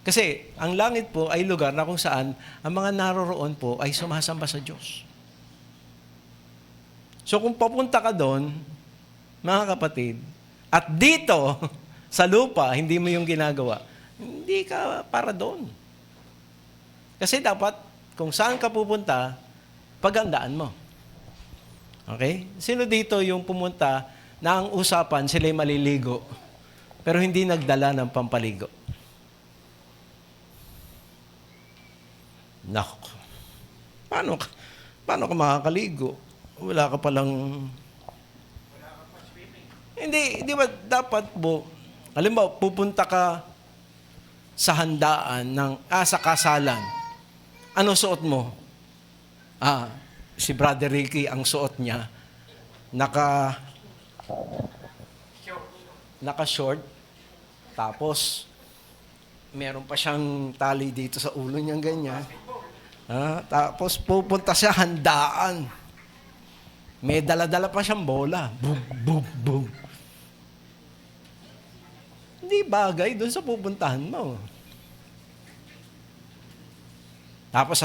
Kasi ang langit po ay lugar na kung saan ang mga naroroon po ay sumasamba sa Diyos. So kung papunta ka doon, mga kapatid, at dito, sa lupa, hindi mo yung ginagawa, hindi ka para doon. Kasi dapat, kung saan ka pupunta, paghandaan mo. Okay? Sino dito yung pumunta na ang usapan, sila'y maliligo, pero hindi nagdala ng pampaligo? Nako. Paano ka makakaligo? Wala ka palang... Hindi ba dapat po, halimbawa, pupunta ka sa handaan sa kasalan. Ano suot mo? Si Brother Ricky, ang suot niya, naka-short, tapos meron pa siyang tali dito sa ulo niyang ganyan. Tapos pupunta siya handaan. May dala-dala pa siyang bola. Boom, boom, boom. Hindi bagay doon sa pupuntahan mo. Tapos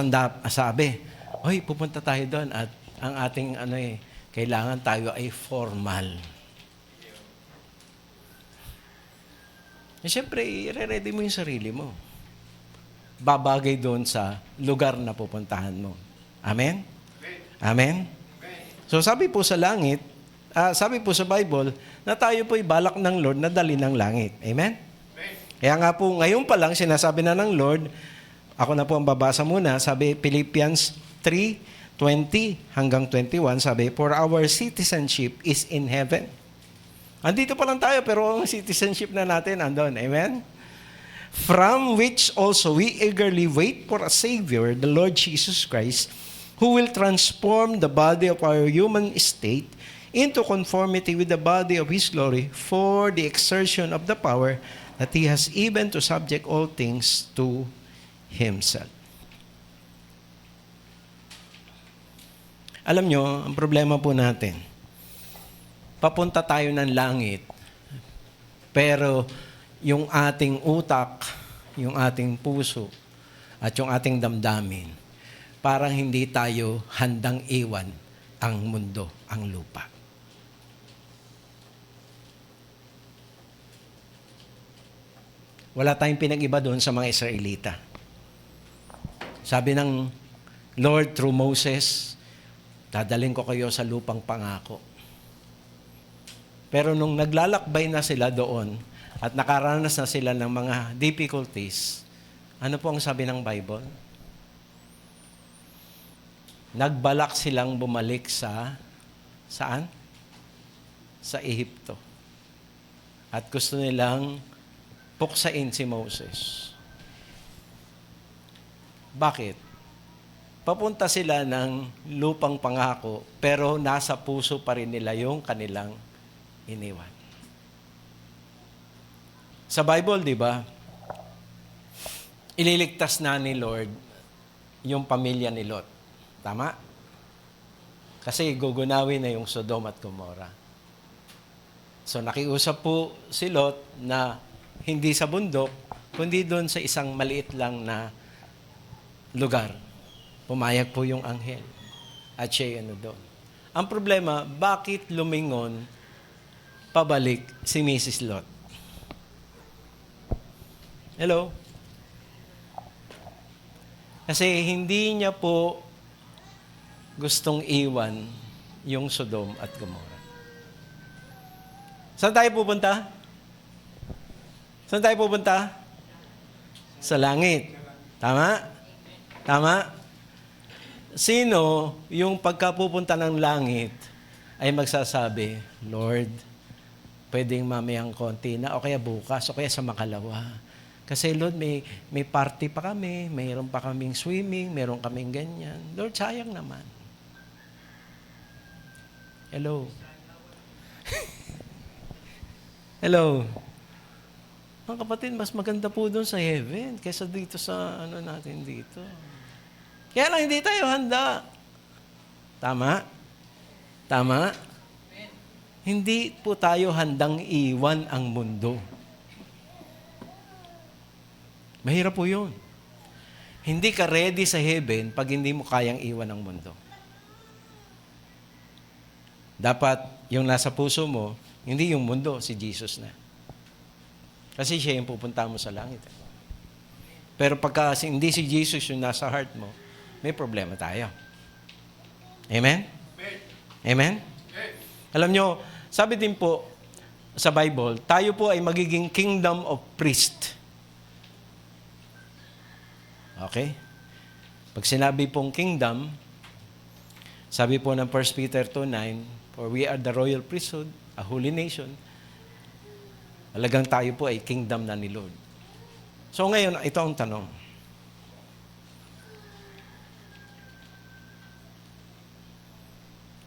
sabi, "Hoy, pupunta tayo doon at ang ating kailangan tayo ay formal." Siyempre, i-ready mo yung sarili mo. Babagay doon sa lugar na pupuntahan mo. Amen? Amen? So sabi po sa langit, sabi po sa Bible, na tayo po'y balak ng Lord na dali ng langit. Amen? Kaya nga po, ngayon pa lang, sinasabi na ng Lord, ako na po ang babasa muna, sabi Philippians 3:20 hanggang 21, sabi, "For our citizenship is in heaven." Andito pa lang tayo, pero ang citizenship na natin, andun. Amen? "From which also we eagerly wait for a Savior, the Lord Jesus Christ, who will transform the body of our human estate into conformity with the body of His glory for the exertion of the power that He has even to subject all things to Himself." Alam nyo, ang problema po natin, papunta tayo ng langit, pero yung ating utak, yung ating puso, at yung ating damdamin, parang hindi tayo handang iwan ang mundo, ang lupa. Wala tayong pinag-iba doon sa mga Israelita. Sabi ng Lord through Moses, "Dadaling ko kayo sa lupang pangako." Pero nung naglalakbay na sila doon at nakaranas na sila ng mga difficulties, ano po ang sabi ng Bible? Nagbalak silang bumalik saan? Sa Ehipto. At gusto nilang puksain si Moses. Bakit? Papunta sila ng lupang pangako, pero nasa puso pa rin nila yung kanilang iniwan. Sa Bible, di ba, ililigtas na ni Lord yung pamilya ni Lot. Tama? Kasi gugunawin na yung Sodom at Gomorrah. So nakiusap po si Lot na hindi sa bundok, kundi doon sa isang maliit lang na lugar. Pumayag po yung anghel. At siya doon. Ang problema, bakit lumingon pabalik si Mrs. Lot? Hello? Kasi hindi niya po gustong iwan yung Sodom at Gomorrah. Saan tayo pupunta? Saan tayo pupunta? Sa langit. Tama? Tama? Sino yung pagkapupunta ng langit ay magsasabi, Lord, pwedeng mamayang konti na o kaya bukas o kaya sa makalawa. Kasi Lord, may party pa kami, mayroon pa kaming swimming, mayroon kaming ganyan. Lord, sayang naman. Hello? Hello? Mga kapatid, mas maganda po doon sa heaven kaysa dito sa natin dito. Kaya lang hindi tayo handa. Tama? Tama? Hindi po tayo handang iwan ang mundo. Mahirap po yun. Hindi ka ready sa heaven pag hindi mo kayang iwan ang mundo. Dapat yung nasa puso mo, hindi yung mundo, si Jesus na. Kasi siya yung pupunta mo sa langit. Pero pagka hindi si Jesus yung nasa heart mo, may problema tayo. Amen? Amen? Alam nyo, sabi din po sa Bible, tayo po ay magiging kingdom of priest. Okay? Pag sinabi pong kingdom, sabi po ng 1 Peter 2:9, for we are the royal priesthood, a holy nation. Talagang tayo po ay kingdom na ni Lord. So ngayon, ito ang tanong.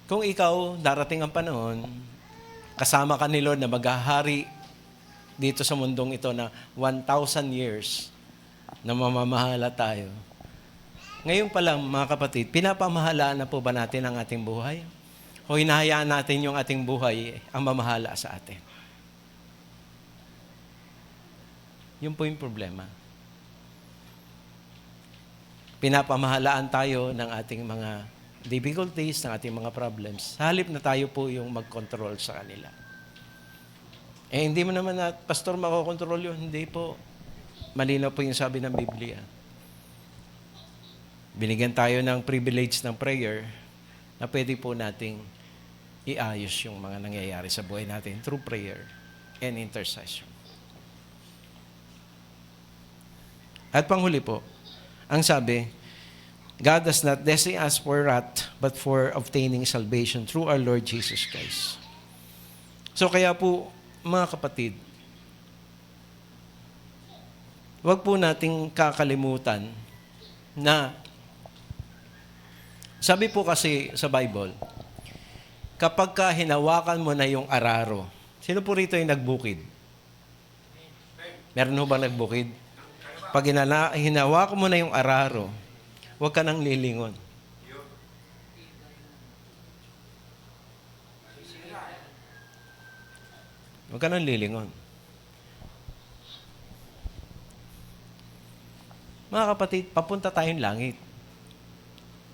Kung ikaw, darating ang panahon, kasama ka ni Lord na maghahari dito sa mundong ito na 1,000 years na mamamahala tayo. Ngayon pa lang, mga kapatid, pinapamahalaan na po ba natin ang ating buhay? O hinahayaan natin yung ating buhay ang mamahala sa atin? Yun po yung problema. Pinapamahalaan tayo ng ating mga difficulties, ng ating mga problems. Sa halip na tayo po yung mag-control sa kanila. Eh, hindi mo naman na, Pastor, makokontrol yun. Hindi po. Malinaw po yung sabi ng Biblia. Binigyan tayo ng privilege ng prayer na pwede po nating iayos yung mga nangyayari sa buhay natin through prayer and intercession. At panghuli po, ang sabi, God does not destine us for wrath, but for obtaining salvation through our Lord Jesus Christ. So kaya po, mga kapatid, huwag po nating kakalimutan na, sabi po kasi sa Bible, kapag ka hinawakan mo na yung araro, sino po rito yung nagbukid? Meron ho ba nagbukid? Pag hinawakan mo na yung araro, huwag ka nang lilingon. Huwag ka nang lilingon. Mga kapatid, papunta tayong langit.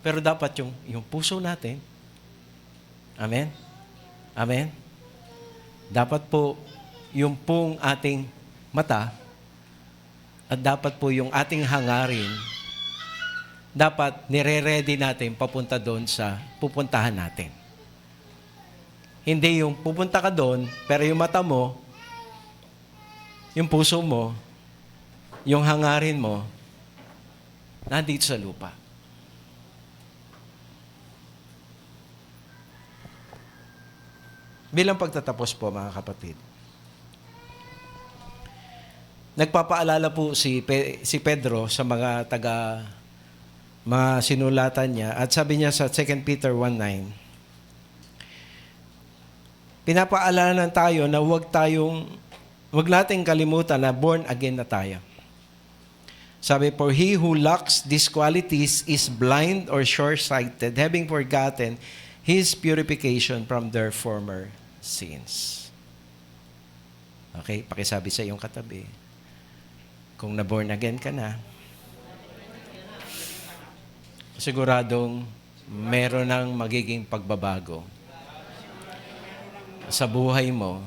Pero dapat yung puso natin, amen? Amen? Dapat po yung pong ating mata at dapat po yung ating hangarin, dapat nire-ready natin papunta doon sa pupuntahan natin. Hindi yung pupunta ka doon, pero yung mata mo, yung puso mo, yung hangarin mo, nandito sa lupa. Bilang pagtatapos po, mga kapatid, nagpapaalala po si Pedro sa mga mga sinulatan niya, at sabi niya sa 2 Peter 1:9, pinapaalalan tayo na huwag tayong Huwag nating kalimutan na born again na tayo. Sabi, for he who lacks these qualities is blind or short-sighted, having forgotten his purification from their former sins. Okay, pakisabi sa iyong katabi. Kung na-born again ka na, siguradong meron ng magiging pagbabago sa buhay mo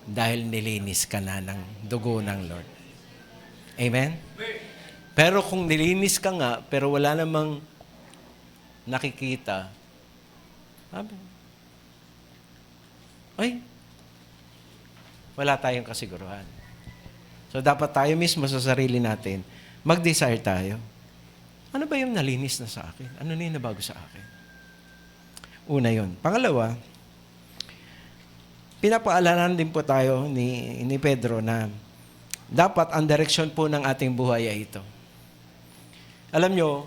dahil nilinis ka na ng dugo ng Lord. Amen? Pero kung nilinis ka nga, pero wala namang nakikita, wala tayong kasiguruhan. So, dapat tayo mismo sa sarili natin, mag-desire tayo. Ano ba yung nalinis na sa akin? Ano na yung nabago sa akin? Una yun. Pangalawa, pinapaalanan din po tayo ni Pedro na dapat ang direksyon po ng ating buhay ay ito. Alam nyo,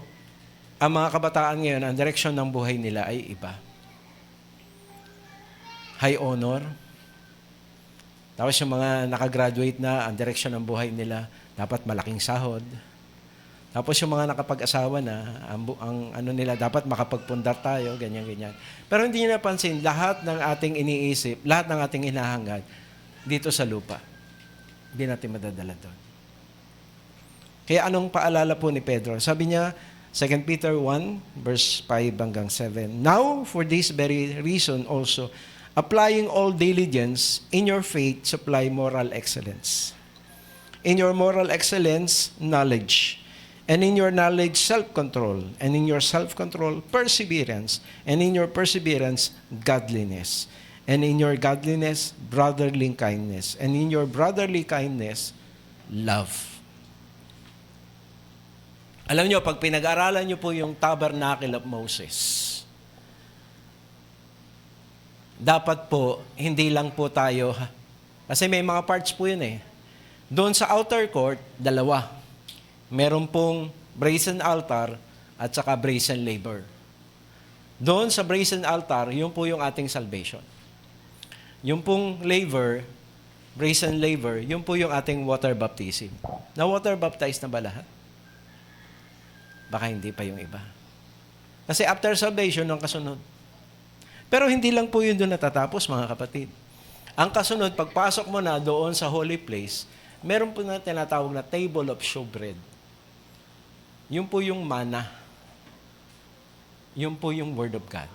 ang mga kabataan ngayon, ang direksyon ng buhay nila ay iba. High honor. Tapos yung mga nakagraduate na, ang direksyon ng buhay nila, dapat malaking sahod. Tapos yung mga nakapag-asawa na, ang ano nila, dapat makapagpundar tayo, ganyan-ganyan. Pero hindi nyo napansin, lahat ng ating iniisip, lahat ng ating hinahangad, dito sa lupa. Hindi natin madadala doon. Kaya anong paalala po ni Pedro? Sabi niya, 2 Peter 1, verse 5 hanggang 7, now, for this very reason also, applying all diligence, in your faith, supply moral excellence. In your moral excellence, knowledge. And in your knowledge, self-control. And in your self-control, perseverance. And in your perseverance, godliness. And in your godliness, brotherly kindness. And in your brotherly kindness, love. Alam nyo, pag pinag-aralan nyo po yung Tabernacle of Moses, dapat po, hindi lang po tayo, kasi may mga parts po yun eh. Doon sa outer court, dalawa. Meron pong brazen altar at saka brazen laver. Doon sa brazen altar, yun po yung ating salvation. Yung pong laver, brazen laver, yun po yung ating water baptism. Na water baptized na ba lahat? Baka hindi pa yung iba. Kasi after salvation, ang kasunod. Pero hindi lang po yun doon natatapos, mga kapatid. Ang kasunod, pagpasok mo na doon sa holy place, meron po na tinatawag na table of showbread. Yun po yung mana. Yun po yung Word of God.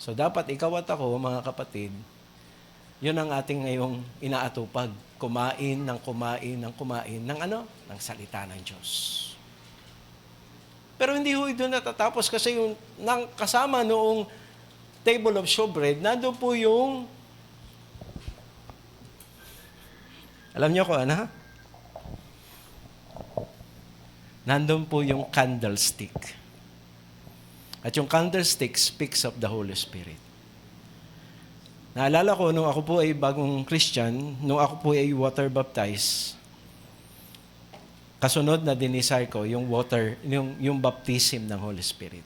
So dapat ikaw at ako, mga kapatid, yun ang ating ngayong inaatupag. Kumain ng salita ng Diyos. Pero hindi ho doon natatapos kasi yung kasama noong table of showbread, nandun po yung, alam niyo ko, ano? Nandun po yung candlestick. At yung candlestick speaks of the Holy Spirit. Naalala ko, nung ako po ay bagong Christian, nung ako po ay water baptized, kasunod na dinisire ko yung water, yung baptism ng Holy Spirit.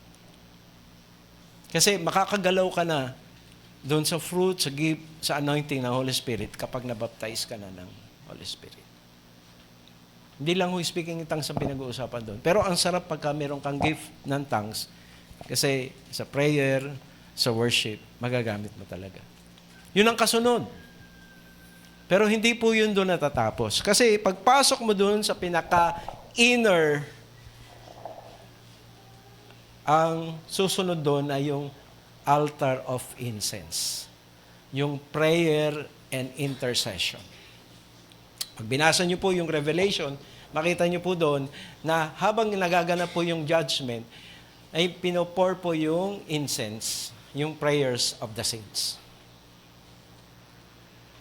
Kasi makakagalaw ka na doon sa fruit, sa gift, sa anointing ng Holy Spirit kapag nabaptize ka na ng Holy Spirit. Hindi lang ho speaking in tongues ang pinag-uusapan doon. Pero ang sarap pagka meron kang gift ng tongues kasi sa prayer, sa worship, magagamit mo talaga. Yun ang kasunod. Pero hindi po yun doon natatapos. Kasi pagpasok mo doon sa pinaka-inner, ang susunod doon ay yung altar of incense. Yung prayer and intercession. Pag binasa niyo po yung Revelation, makita niyo po doon na habang nagaganap po yung judgment, ay pinopor po yung incense, yung prayers of the saints.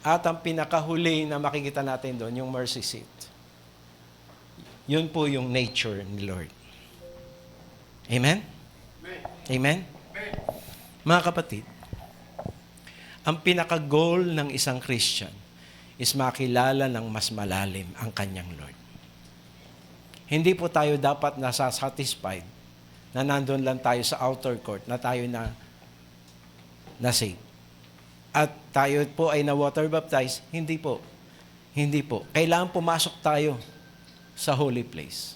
At ang pinakahuli na makikita natin doon, yung mercy seat. Yun po yung nature ni Lord. Amen? Amen? Mga kapatid, ang pinaka-goal ng isang Christian is makilala ng mas malalim ang kanyang Lord. Hindi po tayo dapat nasa-satisfied na nandun lang tayo sa outer court, na tayo na saved. at tayo po ay na-water baptize, hindi po. Hindi po. Kailangan pumasok tayo sa holy place.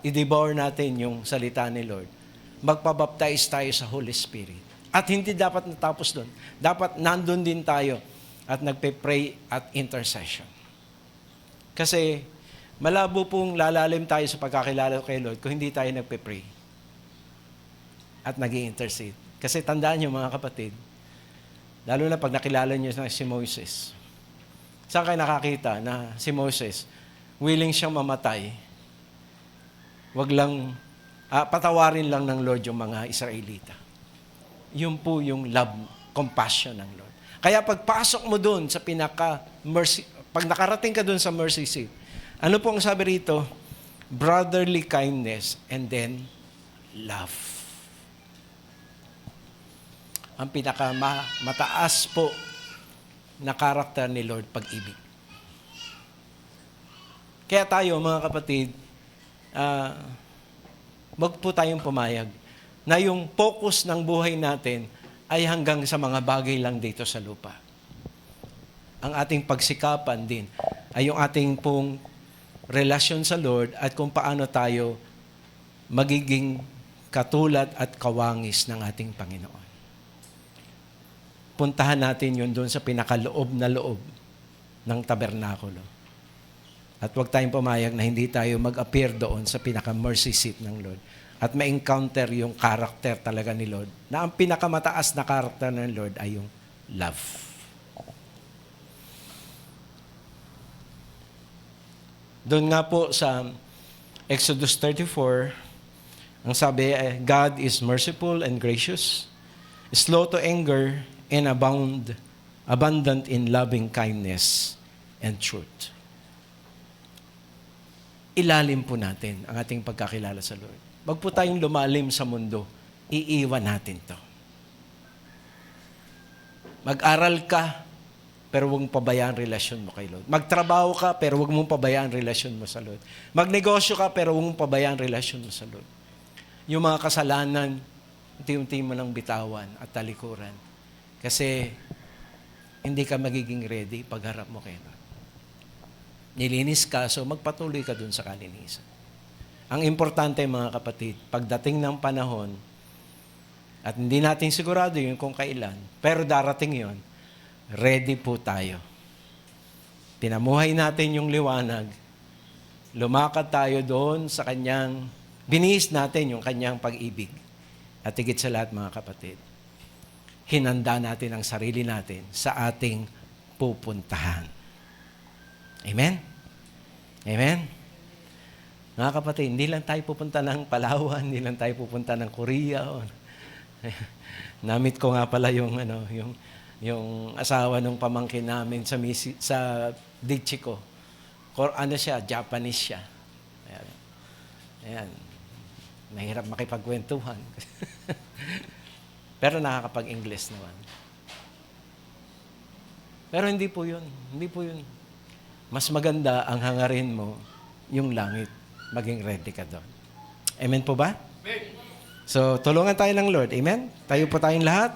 I-devour natin yung salita ni Lord. Magpabaptize tayo sa Holy Spirit. At hindi dapat natapos doon. Dapat nandun din tayo at nagpe-pray at intercession. Kasi malabo pong lalalim tayo sa pagkakilala kay Lord kung hindi tayo nagpe-pray at nag-i-intercede. Kasi tandaan niyo mga kapatid, lalo na pag nakilala niyo na si Moses. Saan kayo nakakita na si Moses, willing siyang mamatay, wag lang, patawarin lang ng Lord yung mga Israelita. Yun po yung love, compassion ng Lord. Kaya pagpasok mo doon sa pinaka-mercy, pag nakarating ka doon sa mercy seat, ano po ang sabi rito? Brotherly kindness and then love. Ang pinaka-mataas po na karakter ni Lord, pag-ibig. Kaya tayo, mga kapatid, wag po tayong pumayag na yung focus ng buhay natin ay hanggang sa mga bagay lang dito sa lupa. Ang ating pagsikapan din ay yung ating pong relasyon sa Lord at kung paano tayo magiging katulad at kawangis ng ating Panginoon. Puntahan natin yun doon sa pinakaloob na loob ng tabernakulo. At huwag tayong pumayag na hindi tayo mag-appear doon sa pinaka-mercy seat ng Lord. At ma-encounter yung karakter talaga ni Lord. Na ang pinakamataas na karakter ng Lord ay yung love. Doon nga po sa Exodus 34, ang sabi, God is merciful and gracious, slow to anger, and abundant in loving kindness and truth. Ilalim po natin ang ating pagkakilala sa Lord. Wag po tayong lumalim sa mundo. Iiwan natin to. Mag-aral ka, pero huwag mong pabayaan relasyon mo kay Lord. Magtrabaho ka, pero huwag mong pabayaan relasyon mo sa Lord. Magnegosyo ka, pero huwag mong pabayaan relasyon mo sa Lord. Yung mga kasalanan, unti-unti mo nang bitawan at talikuran. Kasi hindi ka magiging ready pagharap mo kay Lord. Nilinis ka, so magpatuloy ka dun sa kalinisan. Ang importante mga kapatid, pagdating ng panahon, at hindi natin sigurado yun kung kailan, pero darating yun, ready po tayo. Pinamuhay natin yung liwanag, lumakad tayo doon sa kanyang, binihis natin yung kanyang pag-ibig. At higit sa lahat mga kapatid, hinanda natin ang sarili natin sa ating pupuntahan. Amen? Amen? Mga kapatid, hindi lang tayo pupunta ng Palawan, hindi lang tayo pupunta ng Korea. Namit ko nga pala yung asawa ng pamangkin namin sa Dichiko. Siya, Japanese siya. Ayan. Mahirap makipagkwentuhan. Pero nakakapag-English naman. Pero hindi po yun. Hindi po yun. Mas maganda ang hangarin mo yung langit. Maging ready ka doon. Amen po ba? Amen. So, tulungan tayo ng Lord. Amen? Tayo po tayong lahat.